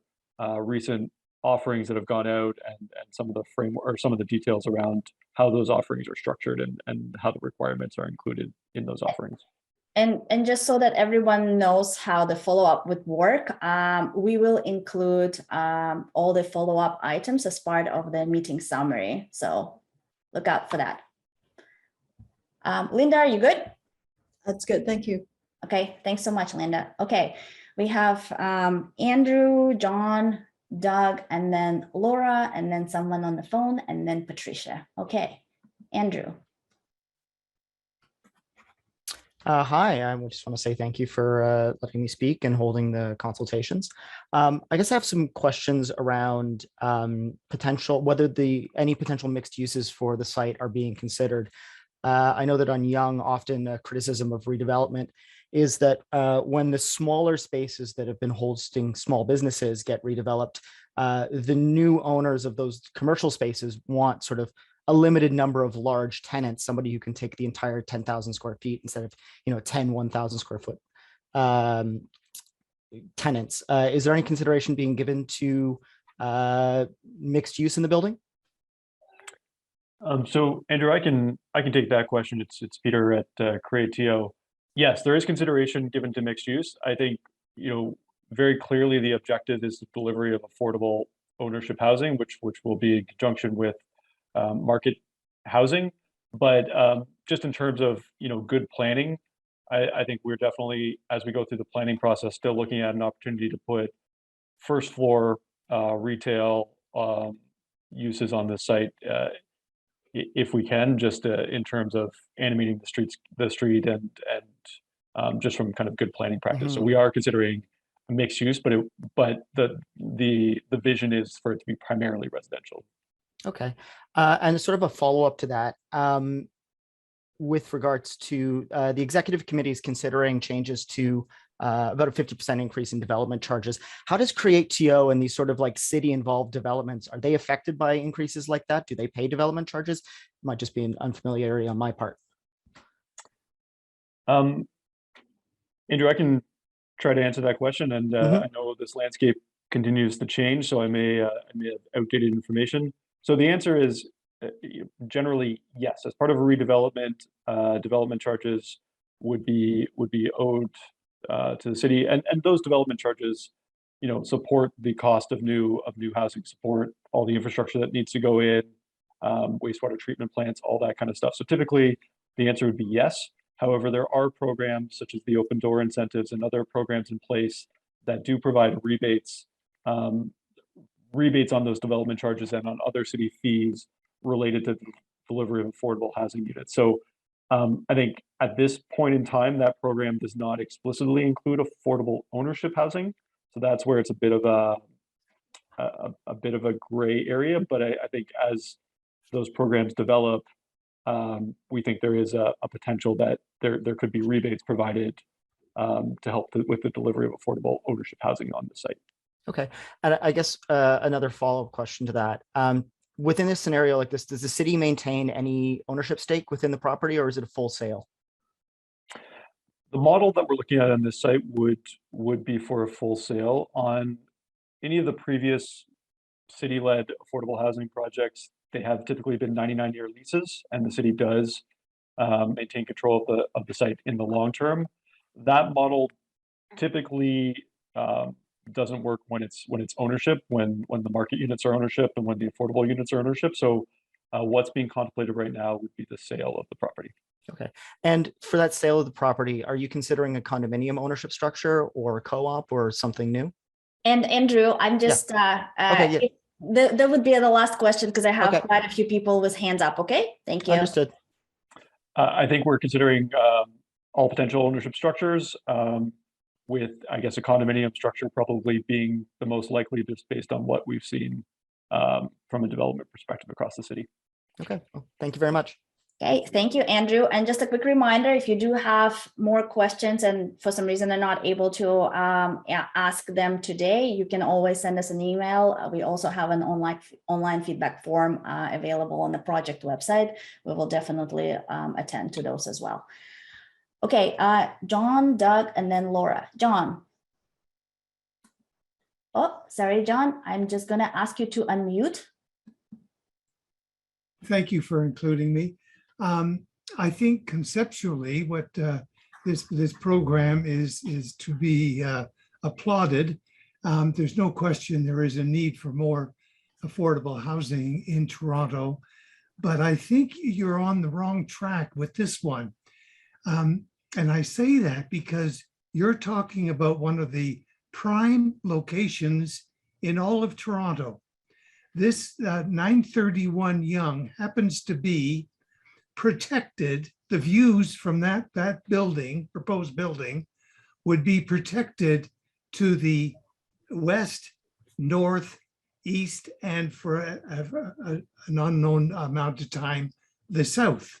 recent offerings that have gone out and some of the framework or some of the details around how those offerings are structured and how the requirements are included in those offerings. And just so that everyone knows how the follow-up would work, we will include all the follow-up items as part of the meeting summary. So look out for that. Linda, are you good? That's good. Thank you. Okay, thanks so much, Linda. Okay, we have Andrew, John, Doug, and then Laura, and then someone on the phone, and then Patricia. Okay, Andrew. Hi, I just want to say thank you for letting me speak and holding the consultations. I guess I have some questions around whether any potential mixed uses for the site are being considered. I know that on Yonge, often a criticism of redevelopment is that when the smaller spaces that have been hosting small businesses get redeveloped, the new owners of those commercial spaces want sort of a limited number of large tenants, somebody who can take the entire 10,000 square feet instead of 10 1,000 square foot tenants. Is there any consideration being given to mixed use in the building? So Andrew, I can take that question. It's Peter at CreateTO. Yes, there is consideration given to mixed use. I think very clearly the objective is the delivery of affordable ownership housing, which will be in conjunction with market housing. But just in terms of good planning, I think we're definitely, as we go through the planning process, still looking at an opportunity to put first floor retail uses on the site. If we can, just in terms of animating the street and just from kind of good planning practice. Mm-hmm. So we are considering a mixed use, but the vision is for it to be primarily residential. Okay, and sort of a follow up to that, with regards to the executive committee is considering changes to about a 50% increase in development charges. How does CreateTO and these sort of like city involved developments, are they affected by increases like that? Do they pay development charges? It might just be an unfamiliarity on my part. Andrew, I can try to answer that question. And I know this landscape continues to change, so I may have outdated information. So the answer is generally yes. As part of a redevelopment, development charges would be owed to the city, and those development charges, support the cost of new housing, support all the infrastructure that needs to go in, wastewater treatment plants, all that kind of stuff. So typically, the answer would be yes. However, there are programs such as the open door incentives and other programs in place that do provide rebates on those development charges and on other city fees related to the delivery of affordable housing units. So I think at this point in time, that program does not explicitly include affordable ownership housing. So that's where it's a bit of a gray area. But I think as those programs develop, we think there is a potential that there could be rebates provided to help with the delivery of affordable ownership housing on the site. Okay, and I guess another follow-up question to that. Within this scenario like this, does the city maintain any ownership stake within the property, or is it a full sale? The model that we're looking at on this site would be for a full sale. On any of the previous city-led affordable housing projects, they have typically been 99-year leases, and the city does maintain control of the site in the long term. That model typically doesn't work when it's ownership, when the market units are ownership and when the affordable units are ownership. So what's being contemplated right now would be the sale of the property. Okay, and for that sale of the property, are you considering a condominium ownership structure or a co-op or something new? And Andrew, I'm just that would be the last question because I have quite a few people with hands up. Okay, thank you. Understood. I think we're considering all potential ownership structures, with, I guess, a condominium structure probably being the most likely, just based on what we've seen from a development perspective across the city. Okay, well, thank you very much. Okay, thank you, Andrew. And just a quick reminder, if you do have more questions and for some reason are not able to ask them today, you can always send us an email. We also have an online feedback form available on the project website. We will definitely attend to those as well. Okay, John, Doug, and then Laura. John. Oh, sorry, John. I'm just going to ask you to unmute. Thank you for including me. I think conceptually what this program is to be applauded. There's no question there is a need for more affordable housing in Toronto, but I think you're on the wrong track with this one. And I say that because you're talking about one of the prime locations in all of Toronto. This 931 Yonge happens to be protected. The views from that building, proposed building, would be protected to the west, north, east, and for an unknown amount of time, the south.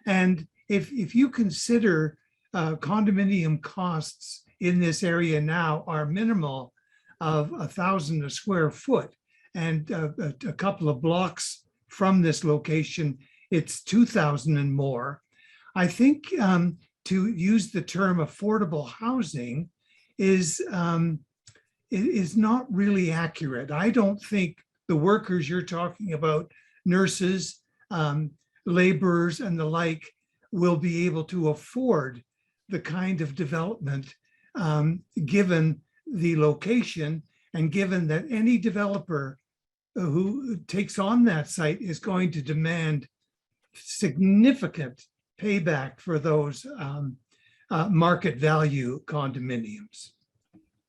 And if you consider condominium costs in this area now are minimal of $1,000 a square foot, and a couple of blocks from this location, it's 2,000 and more. I think to use the term affordable housing is not really accurate. I don't think the workers you're talking about, nurses, laborers, and the like, will be able to afford the kind of development given the location, and given that any developer who takes on that site is going to demand significant payback for those market value condominiums.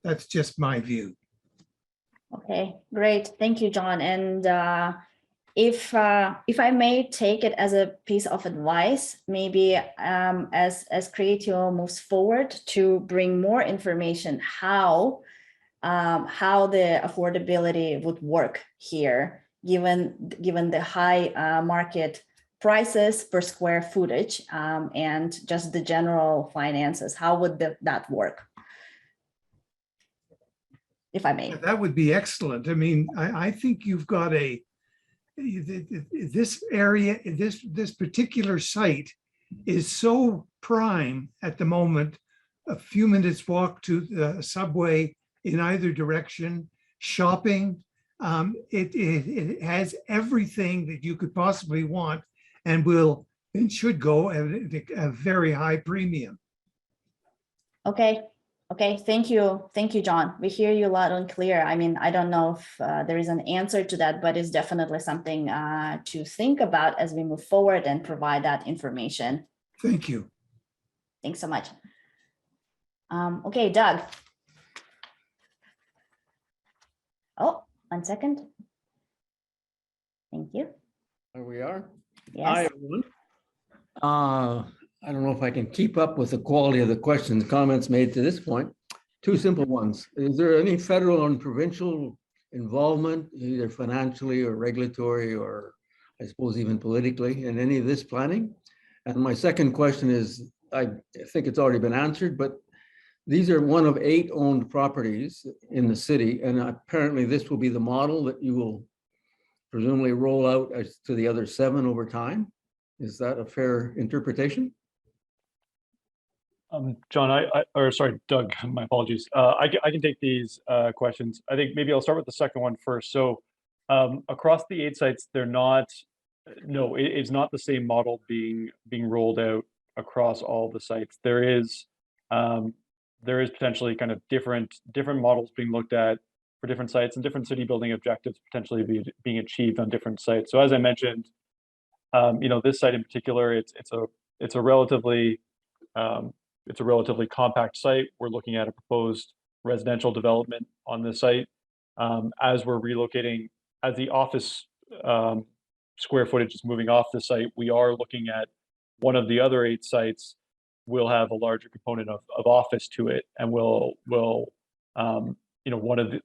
That's just my view. Okay, great. Thank you, John. And if I may take it as a piece of advice, maybe as CreateTO moves forward to bring more information how the affordability would work here, given the high market prices per square footage and just the general finances, how would that work? If I may. That would be excellent. I mean, I think you've got this area, this particular site is so prime at the moment, a few minutes walk to the subway in either direction, shopping. It has everything that you could possibly want, and should go at a very high premium. Okay. Okay, thank you, John. We hear you loud and clear. I mean, I don't know if there is an answer to that, but it's definitely something to think about as we move forward and provide that information. Thank you. Thanks so much. Okay, Doug. Oh, 1 second. Thank you. There we are. Yes. Hi, everyone. I don't know if I can keep up with the quality of the questions, comments made to this point. Two simple ones. Is there any federal and provincial involvement, either financially or regulatory, or I suppose even politically, in any of this planning? And my second question is, I think it's already been answered, but these are one of 8 owned properties in the city, and apparently this will be the model that you will presumably roll out to the other 7 over time. Is that a fair interpretation? John, sorry, Doug, my apologies. I can take these questions. I think maybe I'll start with the second one first. So across the 8 sites, it's not the same model being rolled out across all the sites. There is potentially kind of different models being looked at for different sites, and different city building objectives potentially being achieved on different sites. So as I mentioned, this site in particular, it's a relatively compact site. We're looking at a proposed residential development on this site. As we're relocating, as the office square footage is moving off the site, we are looking at one of the other 8 sites will have a larger component of office to it, and will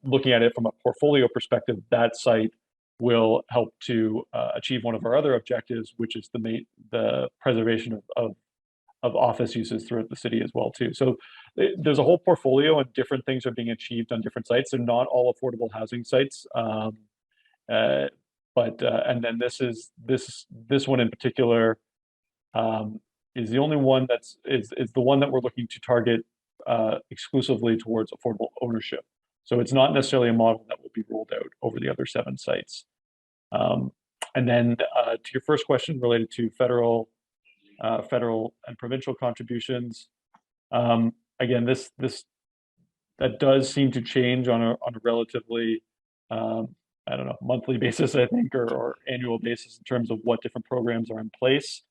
looking at it from a portfolio perspective, that site will help to achieve one of our other objectives, which is the preservation of office uses throughout the city as well too. So there's a whole portfolio, and different things are being achieved on different sites. They're not all affordable housing sites, and then this one in particular is the only one is the one that we're looking to target exclusively towards affordable ownership. So it's not necessarily a model that will be rolled out over the other 7 sites. And then to your first question related to federal and provincial contributions, again, that does seem to change on a relatively I don't know, monthly basis, I think, or annual basis in terms of what different programs are in place.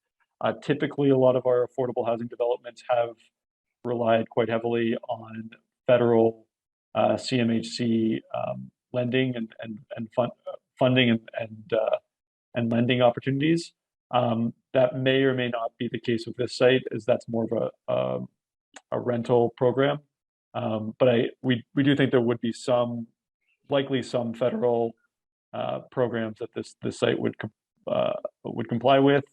Typically, a lot of our affordable housing developments have relied quite heavily on federal CMHC lending and funding and lending opportunities. That may or may not be the case with this site, as that's more of a rental program. But we do think there would be likely some federal programs that this site would comply with.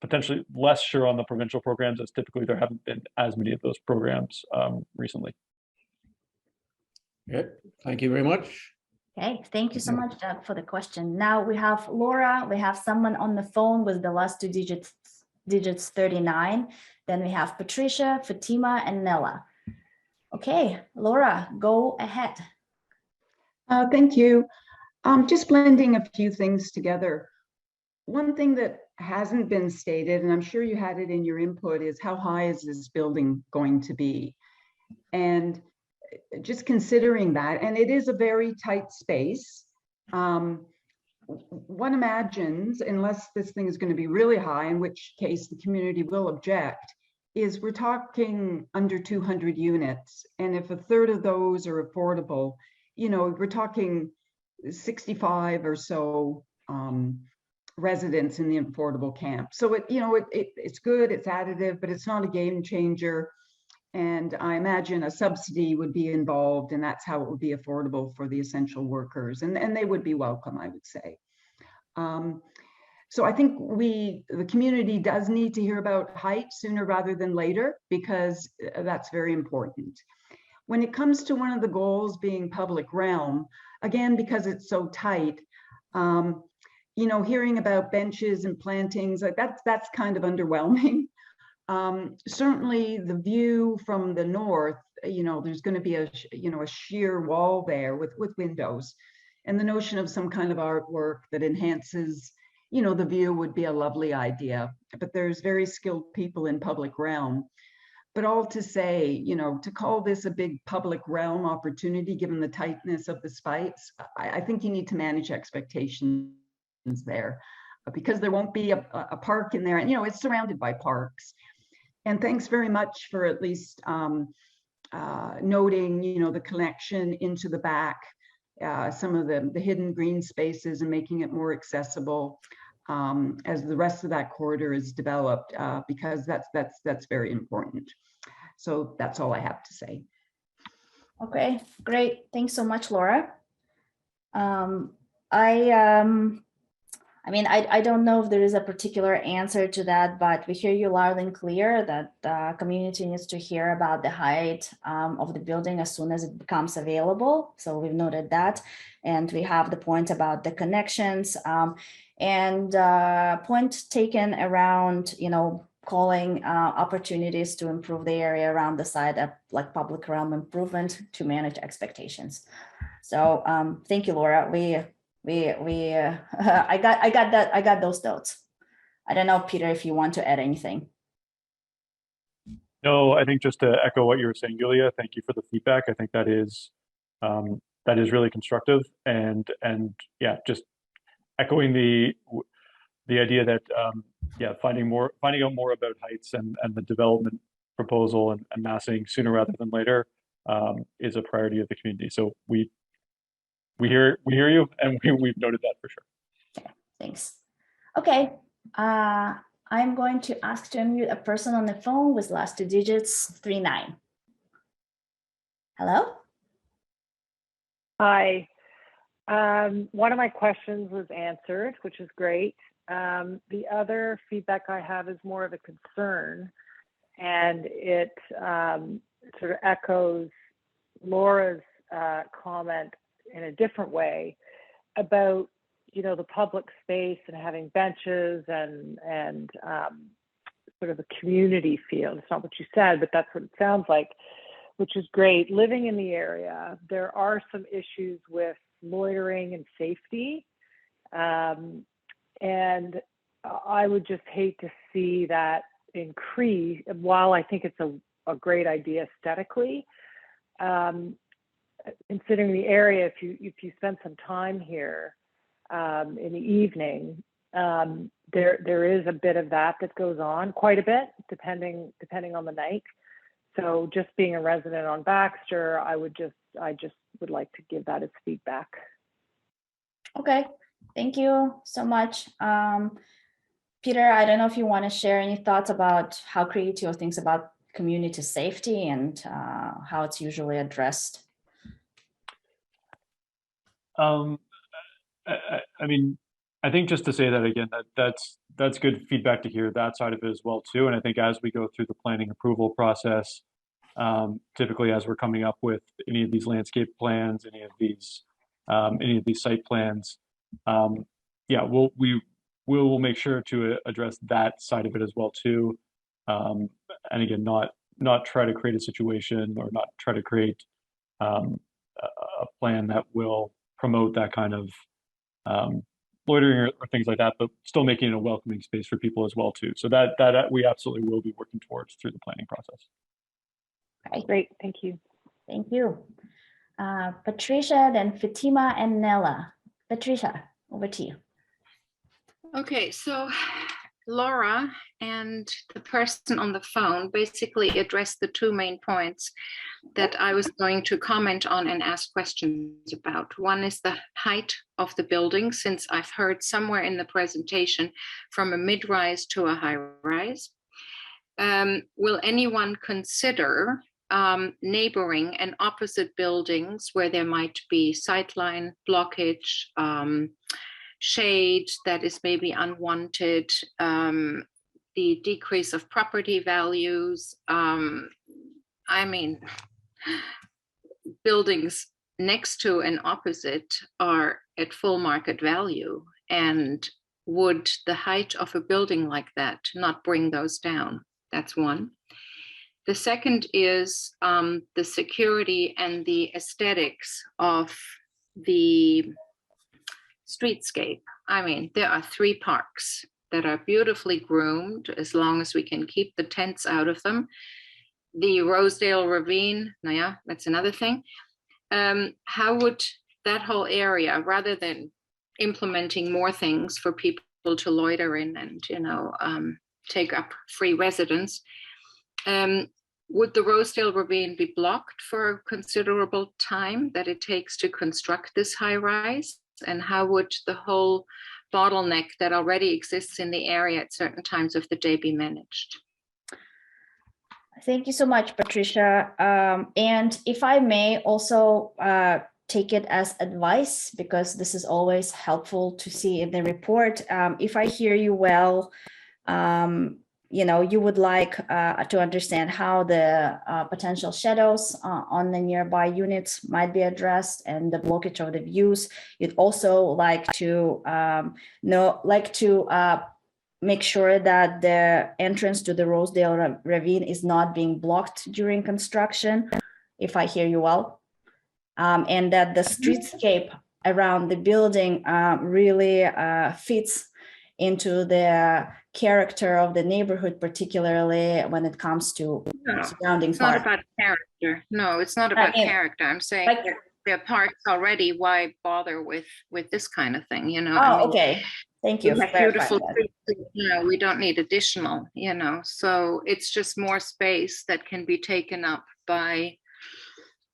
Potentially less sure on the provincial programs, as typically there haven't been as many of those programs recently. Good. Thank you very much. Okay, thank you so much, Doug, for the question. Now we have Laura. We have someone on the phone with the last 2 digits 39. Then we have Patricia, Fatima, and Nella. Okay, Laura, go ahead. Thank you. Just blending a few things together. One thing that hasn't been stated, and I'm sure you had it in your input, is how high is this building going to be? And just considering that, and it is a very tight space, one imagines, unless this thing is going to be really high, in which case the community will object, is we're talking under 200 units. And if a third of those are affordable, we're talking 65 or so residents in the affordable camp. So it's good, it's additive, but it's not a game changer. And I imagine a subsidy would be involved, and that's how it would be affordable for the essential workers. And they would be welcome, I would say. So I think the community does need to hear about height sooner rather than later, because that's very important. When it comes to one of the goals being public realm, again, because it's so tight, hearing about benches and plantings, like that's kind of underwhelming. Certainly the view from the north, there's going to be a sheer wall there with windows, and the notion of some kind of artwork that enhances, the view would be a lovely idea. But there's very skilled people in public realm. But all to say, to call this a big public realm opportunity, given the tightness of the sites, I think you need to manage expectations there, because there won't be a park in there, and it's surrounded by parks. And thanks very much for at least noting, the connection into the back, some of the hidden green spaces, and making it more accessible as the rest of that corridor is developed, because that's very important. So that's all I have to say. Okay, great. Thanks so much, Laura. I don't know if there is a particular answer to that, but we hear you loud and clear that the community needs to hear about the height of the building as soon as it becomes available. So we've noted that. And we have the point about the connections and point taken around, calling opportunities to improve the area around the site like public realm improvement to manage expectations. So thank you, Laura. I got those notes. I don't know, Peter, if you want to add anything. No, I think just to echo what you were saying, Yulia, thank you for the feedback. I think that is really constructive, and yeah, just echoing the idea that finding out more about heights and the development proposal and massing sooner rather than later is a priority of the community. So we hear you, and we've noted that for sure. Okay, thanks. Okay, I'm going to ask to unmute a person on the phone with last two digits, 39. Hello? Hi. One of my questions was answered, which is great. The other feedback I have is more of a concern, and it sort of echoes Laura's comment in a different way about, you know, the public space and having benches and sort of a community feel. It's not what you said, but that's what it sounds like, which is great. Living in the area, there are some issues with loitering and safety. And I would just hate to see that increase. While I think it's a great idea aesthetically, considering the area, if you spend some time here in the evening, there is a bit of that goes on, quite a bit, depending on the night. So just being a resident on Baxter, I just would like to give that as feedback. Okay, thank you so much. Peter, I don't know if you want to share any thoughts about how CreateTO thinks about community safety and how it's usually addressed. I mean, I think just to say that again, that's good feedback to hear that side of it as well too. And I think as we go through the planning approval process, typically as we're coming up with any of these landscape plans, any of these site plans, yeah, we will make sure to address that side of it as well too. And again, not try to create a situation or not try to create a plan that will promote that kind of loitering or things like that, but still making it a welcoming space for people as well too. So that we absolutely will be working towards through the planning process. Okay, Great, thank you. Thank you. Patricia, then Fatima and Nella. Patricia, over to you. Okay, so Laura and the person on the phone basically addressed the two main points that I was going to comment on and ask questions about. One is the height of the building, since I've heard somewhere in the presentation from a mid-rise to a high-rise. Will anyone consider neighboring and opposite buildings where there might be sightline blockage, shade that is maybe unwanted, the decrease of property values? I mean, buildings next to and opposite are at full market value, and would the height of a building like that not bring those down? That's one. The second is the security and the aesthetics of the streetscape. I mean, there are 3 parks that are beautifully groomed, as long as we can keep the tents out of them. The Rosedale Ravine, yeah, that's another thing. How would that whole area, rather than implementing more things for people to loiter in and, you know, take up free residence, would the Rosedale Ravine be blocked for a considerable time that it takes to construct this high rise? And how would the whole bottleneck that already exists in the area at certain times of the day be managed? Thank you so much, Patricia. And if I may also take it as advice, because this is always helpful to see in the report. If I hear you well, you know, you would like to understand how the potential shadows on the nearby units might be addressed and the blockage of the views. You'd also like to make sure that the entrance to the Rosedale Ravine is not being blocked during construction, if I hear you well, and that the streetscape around the building really fits into the character of the neighborhood, particularly when it comes to surrounding it's not about character. No, it's not about character. I'm saying like, there are parks already. Why bother with this kind of thing? You know. Oh, I mean, okay. Thank you. We have beautiful trees, you know, we don't need additional, you know. So it's just more space that can be taken up by,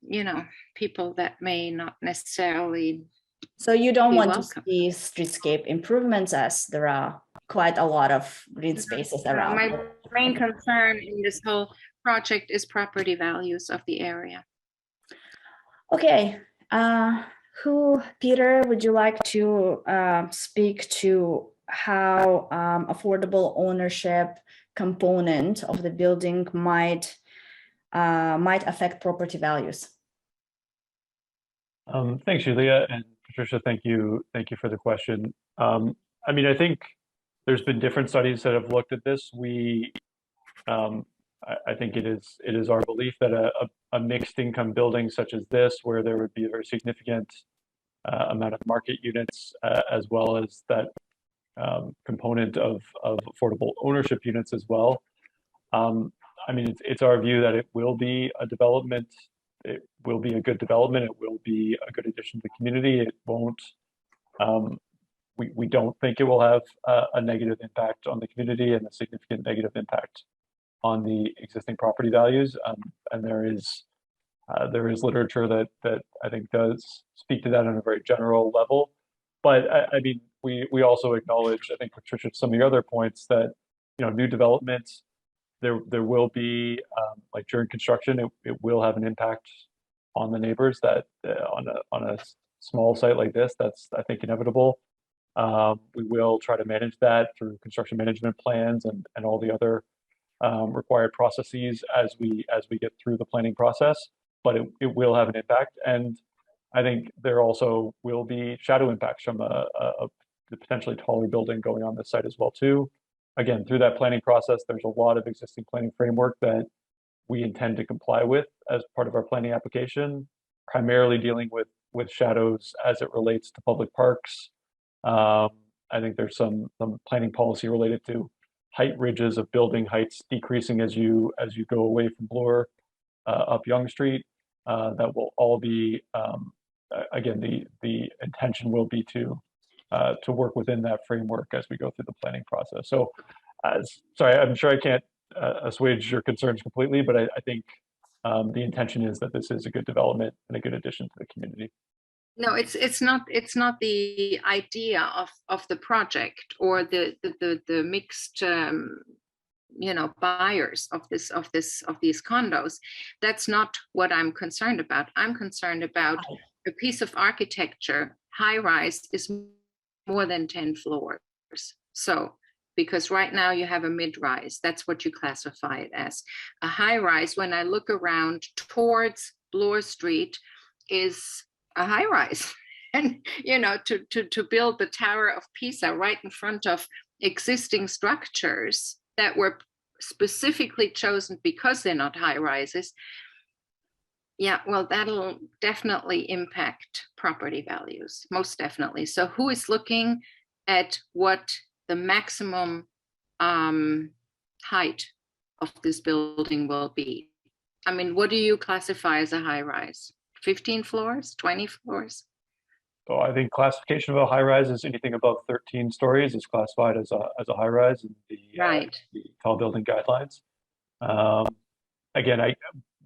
you know, people that may not necessarily So you don't Be want welcome. to see streetscape improvements, as there are quite a lot of green spaces around. My main concern in this whole project is property values of the area. Okay, Peter, would you like to speak to how affordable ownership component of the building might affect property values? Thanks, Julia, and Patricia. Thank you for the question. I mean, I think there's been different studies that have looked at this. I think it is our belief that a mixed income building such as this, where there would be a very significant amount of market units, as well as that component of affordable ownership units as well. I mean, it's our view that it will be a development. It will be a good development. It will be a good addition to the community. It won't. We don't think it will have a negative impact on the community and a significant negative impact on the existing property values. And there is literature that I think does speak to that on a very general level. But I mean, we also acknowledge, I think, Patricia, some of your other points that, you know, new developments, there will be, like during construction, it will have an impact on the neighbors that on a small site like this, that's, I think, inevitable. We will try to manage that through construction management plans and all the other required processes as we get through the planning process, but it will have an impact. And I think there also will be shadow impacts from a potentially taller building going on this site as well too. Again, through that planning process, there's a lot of existing planning framework that we intend to comply with as part of our planning application, primarily dealing with shadows as it relates to public parks. I think there's some planning policy related to height ridges of building heights decreasing as you go away from Bloor up Yonge Street. That will all be, again, the intention will be to work within that framework as we go through the planning process. So, sorry, I'm sure I can't assuage your concerns completely, but I think the intention is that this is a good development and a good addition to the community. No, it's not the idea of the project or the mixed you know, buyers of these condos. That's not what I'm concerned about. I'm concerned about a piece of architecture. High rise is more than 10 floors. So because right now you have a mid-rise, that's what you classify it as. A high rise, when I look around towards Bloor Street, is a high rise. And, you know, to build the Tower of Pisa right in front of existing structures that were specifically chosen because they're not high rises, yeah, well, that'll definitely impact property values, most definitely. So who is looking at what the maximum height of this building will be? I mean, what do you classify as a high rise? 15 floors, 20 floors? So I think classification of a high rise is anything above 13 stories is classified as a high rise in the, the tall building guidelines. Again,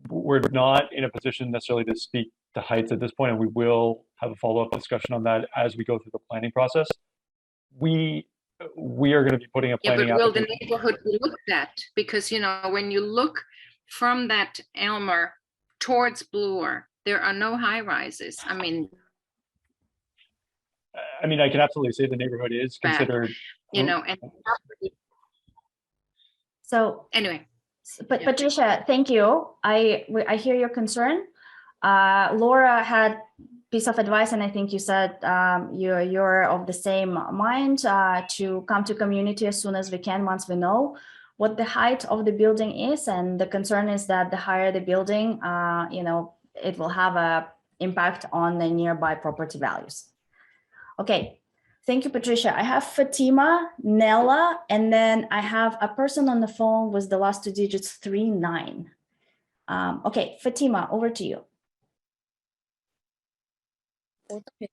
we're not in a position necessarily to speak to heights at this point, and we will have a follow-up discussion on that as we go through the planning process. We are going to be putting a planning. Yeah, but will the neighborhood be looked at? Because, you know, when you look from that Elmer towards Bloor, there are no high rises. I mean, I can absolutely say the neighborhood is considered, you know, and so anyway. But yeah. Patricia, thank you. I hear your concern. Laura had a piece of advice, and I think you said you're of the same mind, to come to community as soon as we can, once we know what the height of the building is. And the concern is that the higher the building, you know, it will have an impact on the nearby property values. Okay, thank you, Patricia. I have Fatima, Nella, and then I have a person on the phone with the last two digits 39. Okay, Fatima, over to you. Okay.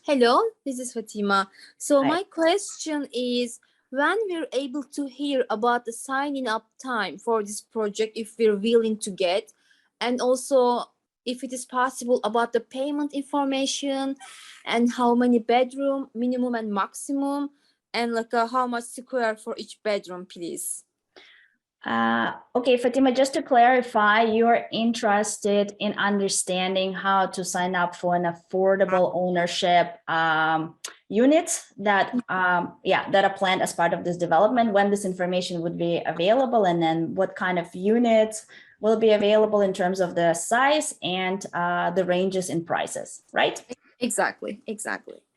Hello, this is Fatima. So my question is, when we're able to hear about the signing up time for this project, if we're willing to get, and also if it is possible, about the payment information and how many bedroom, minimum and maximum, and like how much square for each bedroom, please. Okay, Fatima, just to clarify, you're interested in understanding how to sign up for an affordable ownership units that, that are planned as part of this development, when this information would be available, and then what kind of units will be available in terms of the size and the ranges in prices, right? Exactly,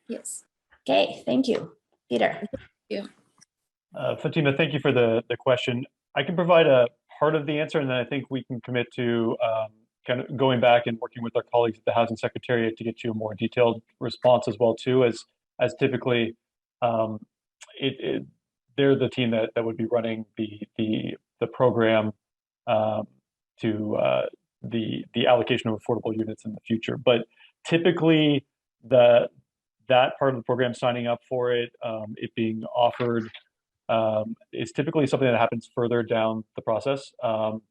yes. Okay, thank you. Peter. Yeah. Fatima, thank you for the question. I can provide a part of the answer, and then I think we can commit to kind of going back and working with our colleagues at the Housing Secretariat to get you a more detailed response as well too, as typically they're the team that would be running the program to the allocation of affordable units in the future. But typically that part of the program, signing up for it, it being offered, is typically something that happens further down the process.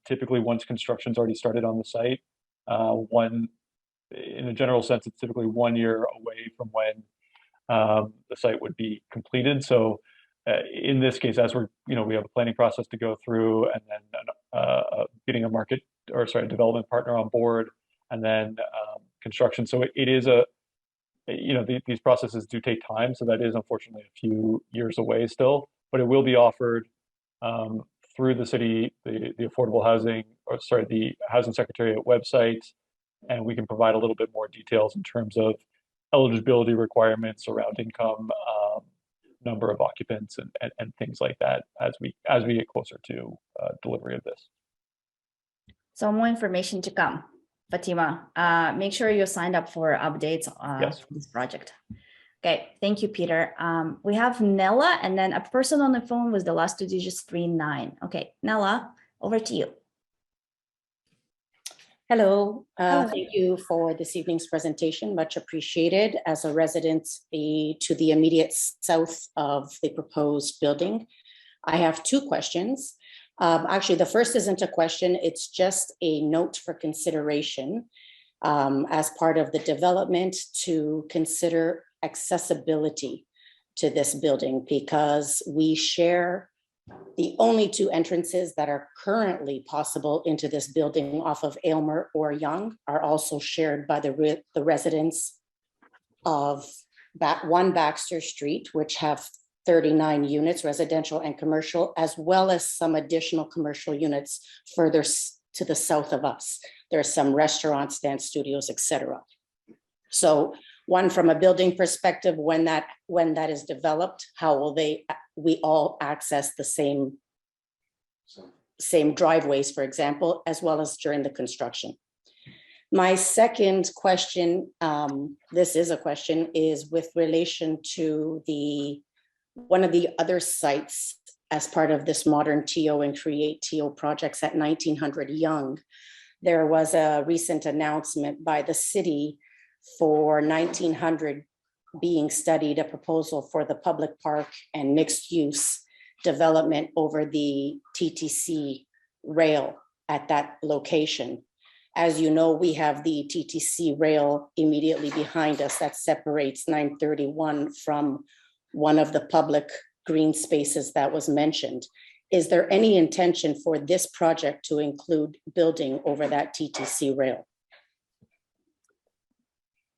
Typically, once construction's already started on the site, in a general sense, it's typically 1 year away from when the site would be completed. So, in this case, as we have a planning process to go through, and then getting a development partner on board, and then construction. So it is these processes do take time. So that is unfortunately a few years away still. But it will be offered through the city, the affordable housing, the Housing Secretariat website, and we can provide a little bit more details in terms of eligibility requirements around income, number of occupants, and things like that as we get closer to delivery of this. So more information to come, Fatima. Make sure you're signed up for updates Yes. for this project. Okay, thank you, Peter. We have Nella, and then a person on the phone with the last two digits 39. Okay, Nella, over to you. Hello. Thank you for this evening's presentation, much appreciated. As a resident to the immediate south of the proposed building, I have two questions. Actually, the first isn't a question, it's just a note for consideration as part of the development to consider accessibility to this building, because we share the only two entrances that are currently possible into this building off of Aylmer or Yonge are also shared by the residents of One Baxter Street, which have 39 units, residential and commercial, as well as some additional commercial units further to the south of us. There are some restaurants, dance studios, etc. So one, from a building perspective, when that is developed, how will we all access the same driveways, for example, as well as during the construction? My second question, this is a question, is with relation to one of the other sites as part of this ModernTO and CreateTO projects at 1900 Yonge. There was a recent announcement by the city for 1900 being studied, a proposal for the public park and mixed use development over the TTC rail at that location. As you know, we have the TTC rail immediately behind us that separates 931 from one of the public green spaces that was mentioned. Is there any intention for this project to include building over that TTC rail?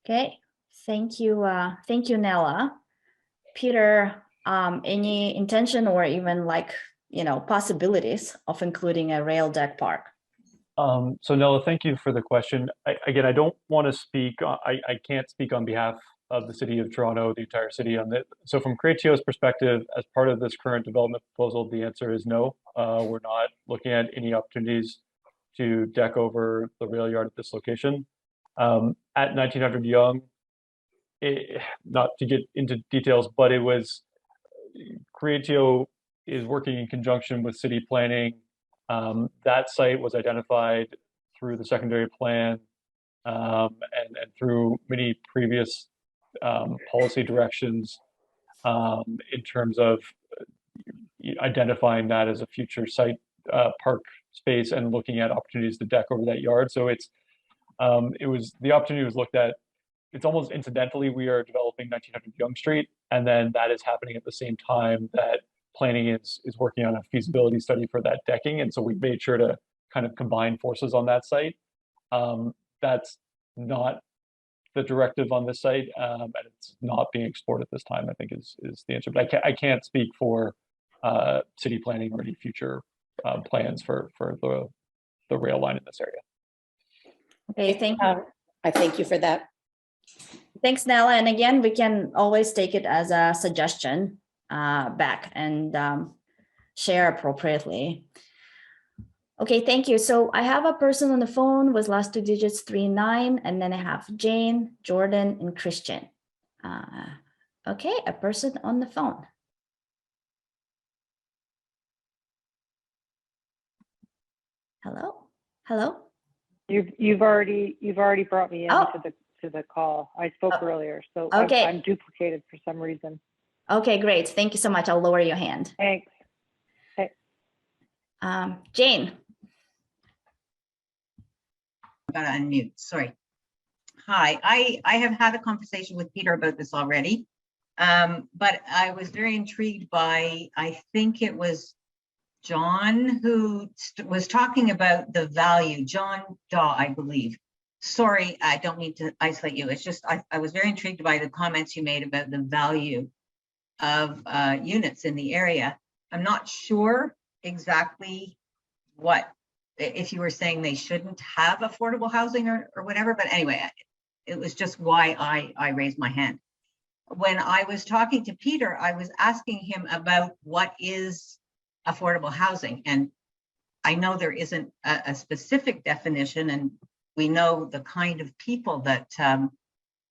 Okay, thank you, Nella. Peter, any intention or even possibilities of including a rail deck park? So Nella, thank you for the question. Again, I don't want to speak, I can't speak on behalf of the City of Toronto, the entire city on that. So from CreateTO's perspective, as part of this current development proposal, the answer is no. We're not looking at any opportunities to deck over the rail yard at this location. At 1900 Yonge, not to get into details, but it was CreateTO is working in conjunction with city planning. That site was identified through the secondary plan and through many previous policy directions in terms of identifying that as a future site park space and looking at opportunities to deck over that yard. So The opportunity was looked at. It's almost incidentally, we are developing 1900 Yonge Street, and then that is happening at the same time that planning is working on a feasibility study for that decking, and so we made sure to kind of combine forces on that site. That's not the directive on this site, and it's not being explored at this time, I think is the answer. But I can't speak for city planning or any future plans for the rail line in this area. Okay, thank you. I thank you for that. Thanks, Nella. And again, we can always take it as a suggestion back and share appropriately. Okay, thank you. So I have a person on the phone with last two digits 39, and then I have Jane, Jordan, and Christian. Okay, a person on the phone. Hello, hello. You've already brought me into the call. I spoke earlier, so okay. I'm duplicated for some reason. Okay, great. Thank you so much. I'll lower your hand. Thanks. Okay. Jane. Gotta unmute, sorry. Hi, I have had a conversation with Peter about this already, but I was very intrigued by, I think it was John who was talking about the value, John Daw, I believe. Sorry, I don't mean to isolate you. It's just, I was very intrigued by the comments you made about the value of units in the area. I'm not sure exactly what, if you were saying they shouldn't have affordable housing or whatever, but anyway, it was just why I raised my hand. When I was talking to Peter, I was asking him about what is affordable housing. And I know there isn't a specific definition, and we know the kind of people that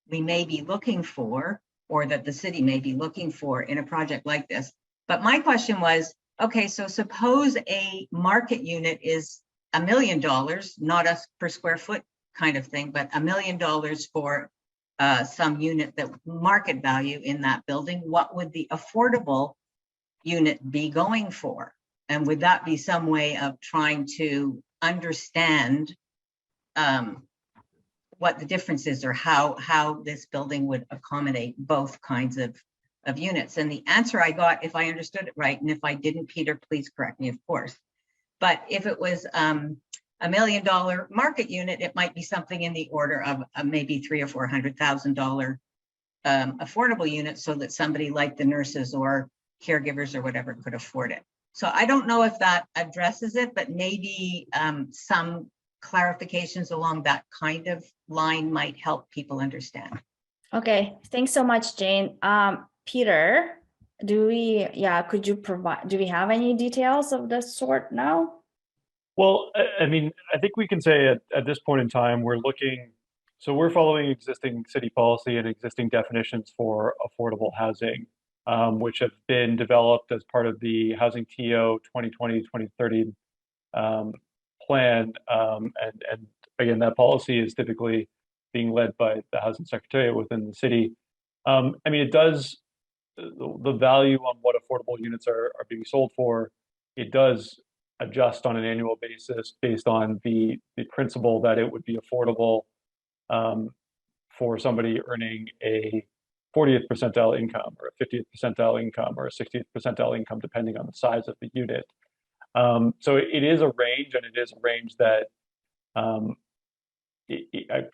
we may be looking for, or that the city may be looking for in a project like this. But my question was, okay, so suppose a market unit is $1 million, not a per square foot kind of thing, but $1 million for some unit that market value in that building. What would the affordable unit be going for? And would that be some way of trying to understand what the difference is, or how this building would accommodate both kinds of units? And the answer I got, if I understood it right, and if I didn't, Peter, please correct me, of course. But if it was $1 million market unit, it might be something in the order of maybe $300,000 or $400,000 affordable unit, so that somebody like the nurses or caregivers or whatever could afford it. So I don't know if that addresses it, but maybe some clarifications along that kind of line might help people understand. Okay, thanks so much, Jane. Peter, could you provide, do we have any details of this sort now? Well, I mean, I think we can say at this point in time, we're following existing city policy and existing definitions for affordable housing, which have been developed as part of the Housing TO 2020-2030 plan. And again, that policy is typically being led by the Housing Secretariat within the city. I mean, it does, the value on what affordable units are being sold for, it does adjust on an annual basis based on the principle that it would be affordable for somebody earning a 40th percentile income, or a 50th percentile income, or a 60th percentile income, depending on the size of the unit. So it is a range, and it is a range that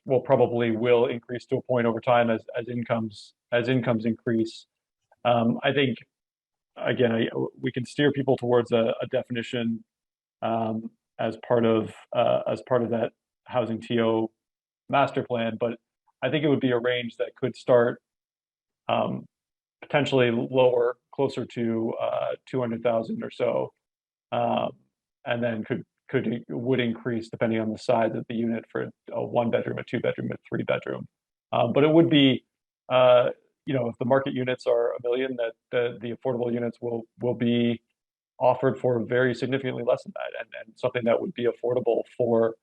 will increase to a point over time as incomes increase. I think, again, we can steer people towards a definition as part of that Housing TO master plan, but I think it would be a range that could start potentially lower, closer to 200,000 or so, and then would increase depending on the size of the unit for a 1-bedroom, a 2-bedroom, a 3-bedroom. But it would be, if the market units are $1 million, that the affordable units will be offered for very significantly less than that, and something that would be affordable for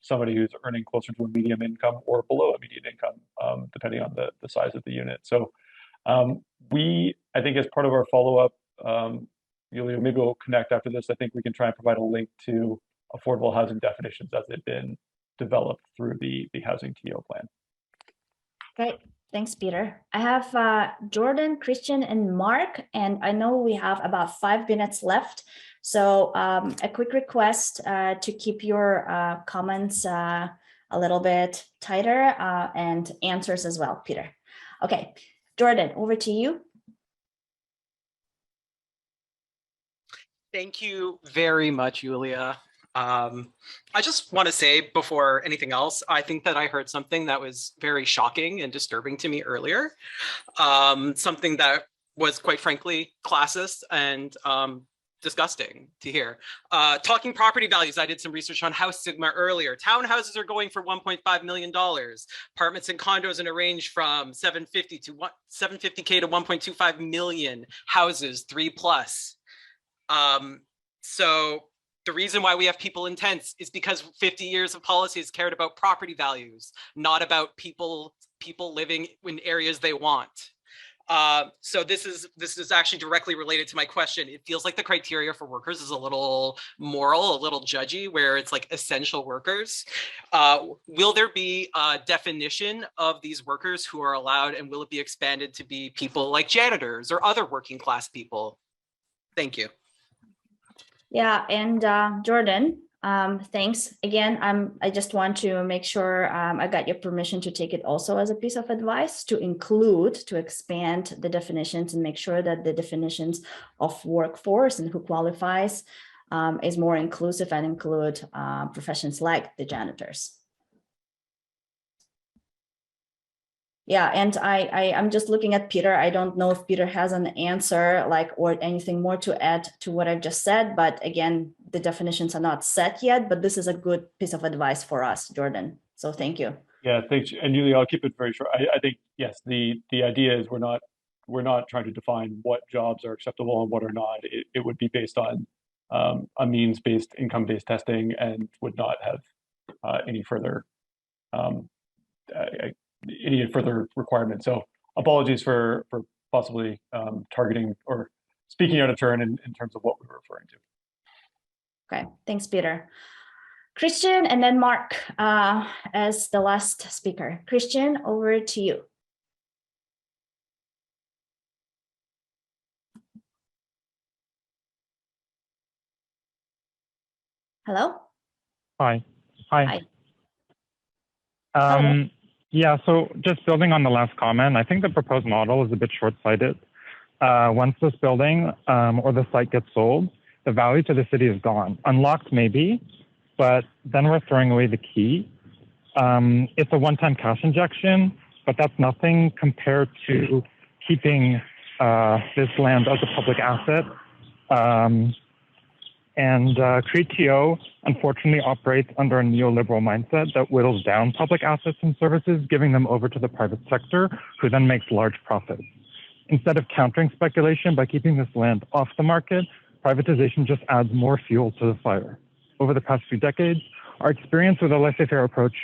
somebody who's earning closer to a medium income or below a median income, depending on the size of the unit. So I think as part of our follow-up, Yulia, maybe we'll connect after this. I think we can try and provide a link to affordable housing definitions as they've been developed through the housing TO plan. Great. Thanks, Peter. I have Jordan, Christian, and Mark, and I know we have about 5 minutes left. So a quick request to keep your comments a little bit tighter and answers as well, Peter. Okay, Jordan, over to you. Thank you very much, Yulia. I just want to say before anything else, I think that I heard something that was very shocking and disturbing to me earlier. Something that was quite frankly classist and disgusting to hear. Talking property values, I did some research on House Sigma earlier. Townhouses are going for $1.5 million. Apartments and condos in a range from $750K to $1.25 million. Houses 3+. So the reason why we have people in tents is because 50 years of policy has cared about property values, not about people living in areas they want. So this is actually directly related to my question. It feels like the criteria for workers is a little moral, a little judgy, where it's like essential workers. Will there be a definition of these workers who are allowed, and will it be expanded to be people like janitors or other working class people? Thank you. Yeah, and Jordan, thanks again. I just want to make sure I got your permission to take it also as a piece of advice to expand the definitions and make sure that the definitions of workforce and who qualifies is more inclusive and include professions like the janitors. Yeah, and I'm just looking at Peter. I don't know if Peter has an answer or anything more to add to what I've just said, but again, the definitions are not set yet, but this is a good piece of advice for us, Jordan. So thank you. Yeah, thanks. And Yulia, I'll keep it very short. I think, yes, the idea is we're not trying to define what jobs are acceptable and what are not. It would be based on a means-based, income-based testing and would not have any further requirements. So apologies for possibly targeting or speaking out of turn in terms of what we were referring to. Okay, thanks, Peter. Christian and then Mark as the last speaker. Christian, over to you. Hello? Hi. Hi. Yeah, so just building on the last comment, I think the proposed model is a bit short-sighted. Once this building or the site gets sold, the value to the city is gone. Unlocked maybe, but then we're throwing away the key. It's a one-time cash injection, but that's nothing compared to keeping this land as a public asset. And CreateTO, unfortunately, operates under a neoliberal mindset that whittles down public assets and services, giving them over to the private sector, who then makes large profits. Instead of countering speculation by keeping this land off the market, privatization just adds more fuel to the fire. Over the past few decades, our experience with a laissez-faire approach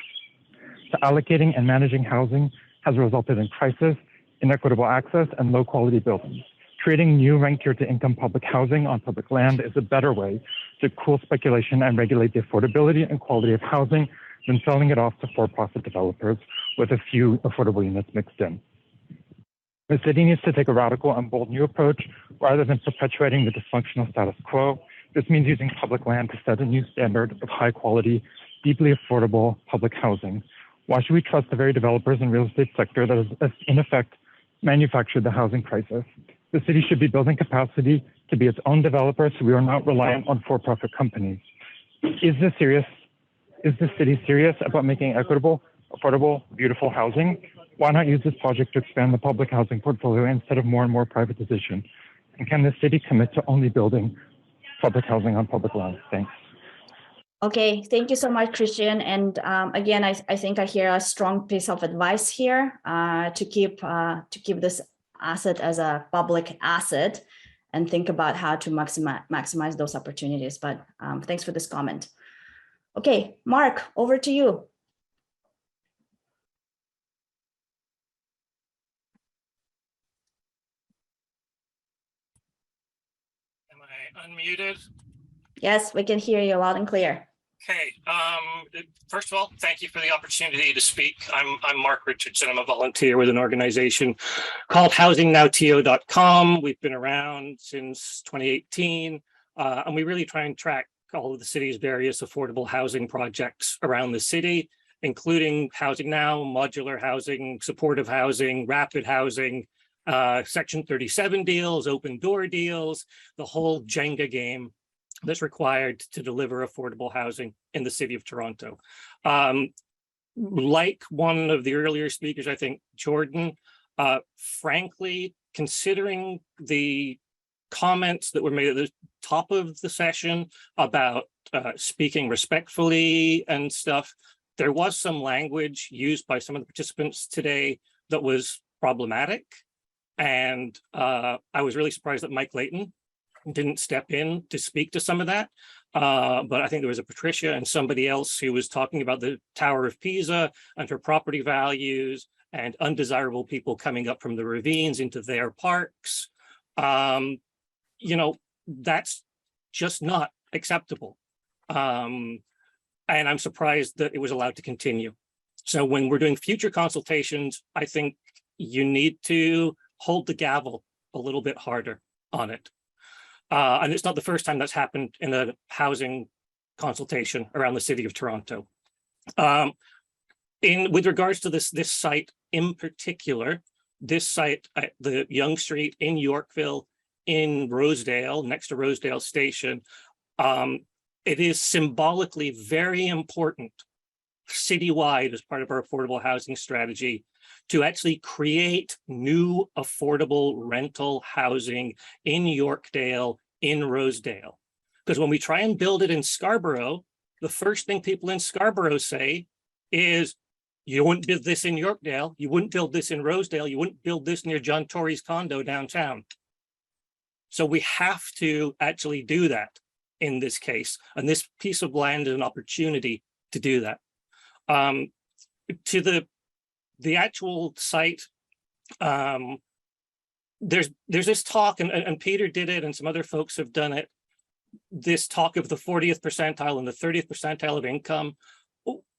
to allocating and managing housing has resulted in crisis, inequitable access, and low-quality buildings. Creating new rent-geared-to-income public housing on public land is a better way to cool speculation and regulate the affordability and quality of housing than selling it off to for-profit developers with a few affordable units mixed in. The city needs to take a radical and bold new approach rather than perpetuating the dysfunctional status quo. This means using public land to set a new standard of high-quality, deeply affordable public housing. Why should we trust the very developers and real estate sector that has, in effect, manufactured the housing crisis? The city should be building capacity to be its own developer so we are not reliant on for-profit companies. Is this serious? Is the city serious about making equitable, affordable, beautiful housing? Why not use this project to expand the public housing portfolio instead of more and more privatization? And can the city commit to only building public housing on public land? Thanks. Okay, thank you so much, Christian. And again, I think I hear a strong piece of advice here to keep this asset as a public asset and think about how to maximize those opportunities. But thanks for this comment. Okay, Mark, over to you. Am I unmuted? Yes, we can hear you loud and clear. Okay. First of all, thank you for the opportunity to speak. I'm Mark Richardson. I'm a volunteer with an organization called HousingNowTO.com. We've been around since 2018, and we really try and track all of the city's various affordable housing projects around the city, including Housing Now, modular housing, supportive housing, rapid housing, Section 37 deals, open door deals, the whole Jenga game that's required to deliver affordable housing in the city of Toronto. Like one of the earlier speakers, I think, Jordan, frankly, considering the comments that were made at the top of the session about speaking respectfully and stuff, there was some language used by some of the participants today that was problematic. And I was really surprised that Mike Layton didn't step in to speak to some of that. But I think there was a Patricia and somebody else who was talking about the Tower of Pisa and her property values and undesirable people coming up from the ravines into their parks. You know, that's just not acceptable. And I'm surprised that it was allowed to continue. So when we're doing future consultations, I think you need to hold the gavel a little bit harder on it. And it's not the first time that's happened in a housing consultation around the city of Toronto. With regards to this site in particular, this site at the Yonge Street in Yorkville, in Rosedale, next to Rosedale Station, it is symbolically very important citywide as part of our affordable housing strategy to actually create new affordable rental housing in Yorkdale, in Rosedale. Because when we try and build it in Scarborough, the first thing people in Scarborough say is, you wouldn't build this in Yorkdale, you wouldn't build this in Rosedale, you wouldn't build this near John Tory's condo downtown. So we have to actually do that in this case. And this piece of land is an opportunity to do that. To the actual site, there's this talk, and Peter did it, and some other folks have done it, this talk of the 40th percentile and the 30th percentile of income.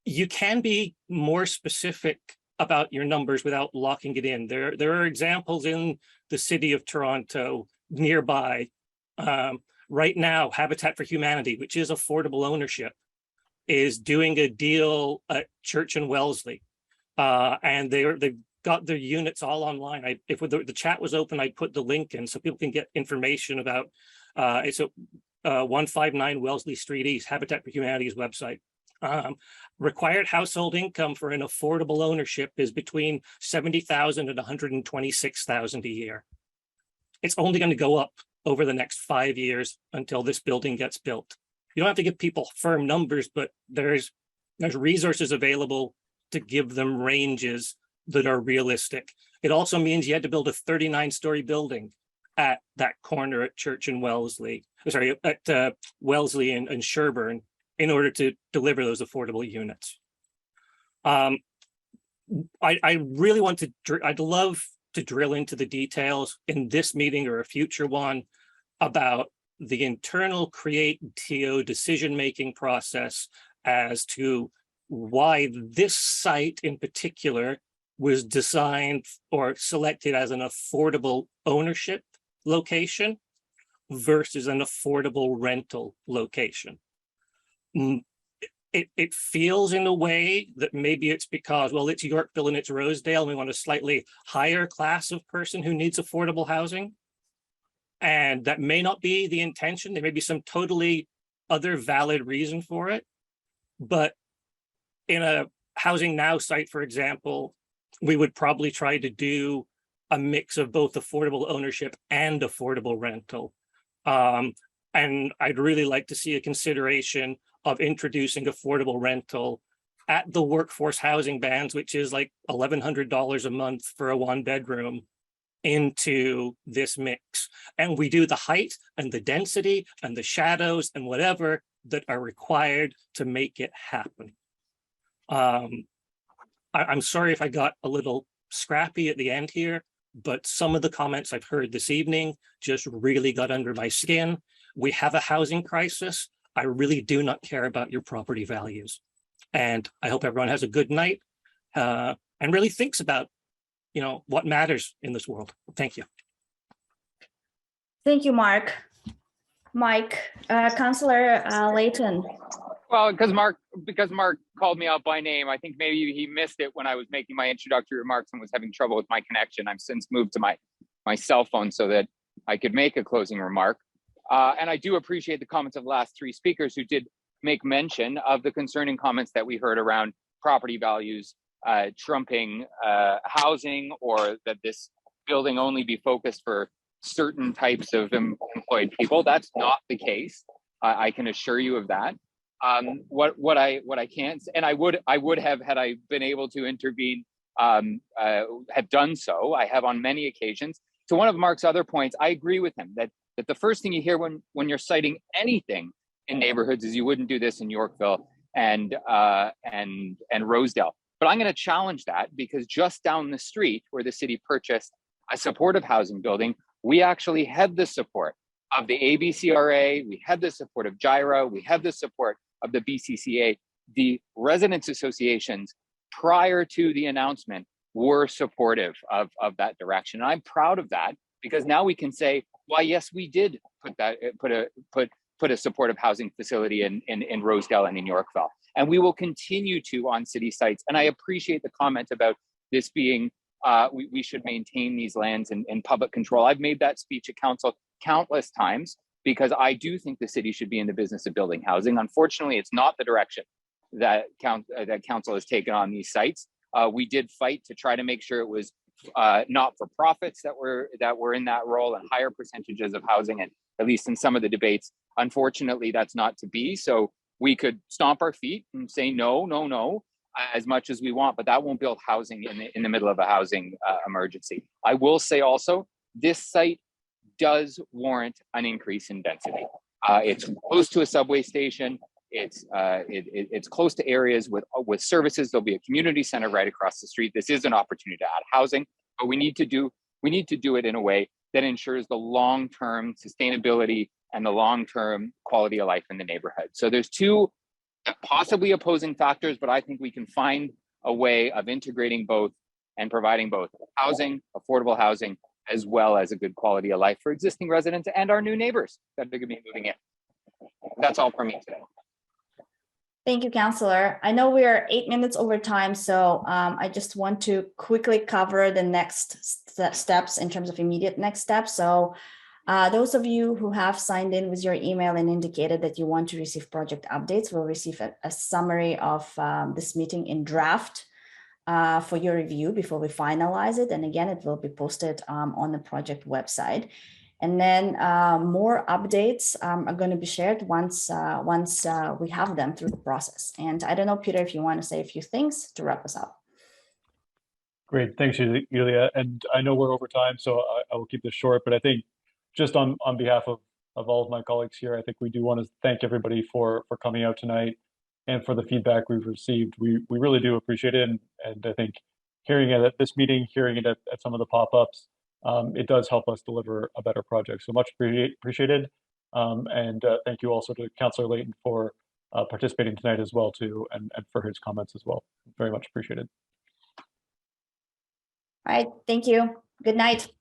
You can be more specific about your numbers without locking it in. There are examples in the city of Toronto nearby. Right now, Habitat for Humanity, which is affordable ownership, is doing a deal at Church and Wellesley. And they've got their units all online. If the chat was open, I'd put the link in so people can get information about, it's at 159 Wellesley Street East, Habitat for Humanity's website. Required household income for an affordable ownership is between $70,000 and $126,000 a year. It's only going to go up over the next 5 years until this building gets built. You don't have to give people firm numbers, but there's resources available to give them ranges that are realistic. It also means you had to build a 39-story building at that corner at Church and Wellesley, sorry, at Wellesley and Sherbourne, in order to deliver those affordable units. I really want to, I'd love to drill into the details in this meeting or a future one about the internal CreateTO decision-making process as to why this site in particular was designed or selected as an affordable ownership location versus an affordable rental location. It feels in a way that maybe it's because, well, it's Yorkville and it's Rosedale, and we want a slightly higher class of person who needs affordable housing. And that may not be the intention. There may be some totally other valid reason for it. But in a Housing Now site, for example, we would probably try to do a mix of both affordable ownership and affordable rental. And I'd really like to see a consideration of introducing affordable rental at the workforce housing bands, which is like $1,100 a month for a 1-bedroom, into this mix. And we do the height and the density and the shadows and whatever that are required to make it happen. I'm sorry if I got a little scrappy at the end here, but some of the comments I've heard this evening just really got under my skin. We have a housing crisis. I really do not care about your property values. And I hope everyone has a good night and really thinks about, what matters in this world. Thank you. Thank you, Mark. Mike, Councillor Layton. Well, because Mark called me out by name, I think maybe he missed it when I was making my introductory remarks and was having trouble with my connection. I've since moved to my cell phone so that I could make a closing remark. And I do appreciate the comments of the last three speakers who did make mention of the concerning comments that we heard around property values trumping housing, or that this building only be focused for certain types of employed people. That's not the case. I can assure you of that. What I can't, and I would have, had I been able to intervene, have done so. I have on many occasions. To one of Mark's other points, I agree with him that the first thing you hear when you're citing anything in neighborhoods is you wouldn't do this in Yorkville and Rosedale. But I'm going to challenge that, because just down the street where the city purchased a supportive housing building, we actually had the support of the ABCRA, we had the support of GIRA, we had the support of the BCCA. The residents associations prior to the announcement were supportive of that direction. And I'm proud of that, because now we can say, why, yes, we did put a supportive housing facility in Rosedale and in Yorkville. And we will continue to on city sites. And I appreciate the comment about this being, we should maintain these lands in public control. I've made that speech at council countless times, because I do think the city should be in the business of building housing. Unfortunately, it's not the direction that council has taken on these sites. We did fight to try to make sure it was not-for-profits that were in that role, and higher percentages of housing, and at least in some of the debates. Unfortunately, that's not to be. So we could stomp our feet and say no, as much as we want, but that won't build housing in the middle of a housing emergency. I will say also, this site does warrant an increase in density. It's close to a subway station. It's close to areas with services. There'll be a community center right across the street. This is an opportunity to add housing, but we need to do it in a way that ensures the long-term sustainability and the long-term quality of life in the neighborhood. So there's two possibly opposing factors, but I think we can find a way of integrating both and providing both housing, affordable housing, as well as a good quality of life for existing residents and our new neighbors that are going to be moving in. That's all for me today. Thank you, Councillor. I know we are 8 minutes over time, so I just want to quickly cover the next steps in terms of immediate next steps. So those of you who have signed in with your email and indicated that you want to receive project updates will receive a summary of this meeting in draft for your review before we finalize it. And again, it will be posted on the project website. And then more updates are going to be shared once we have them through the process. And I don't know, Peter, if you want to say a few things to wrap us up. Great, thanks, Yulia. And I know we're over time, so I will keep this short, but I think just on behalf of all of my colleagues here, I think we do want to thank everybody for coming out tonight and for the feedback we've received. We really do appreciate it. And I think hearing it at this meeting, hearing it at some of the pop-ups, it does help us deliver a better project. So much appreciated. And thank you also to Councillor Layton for participating tonight as well too, and for his comments as well. Very much appreciated. All right, thank you. Good night.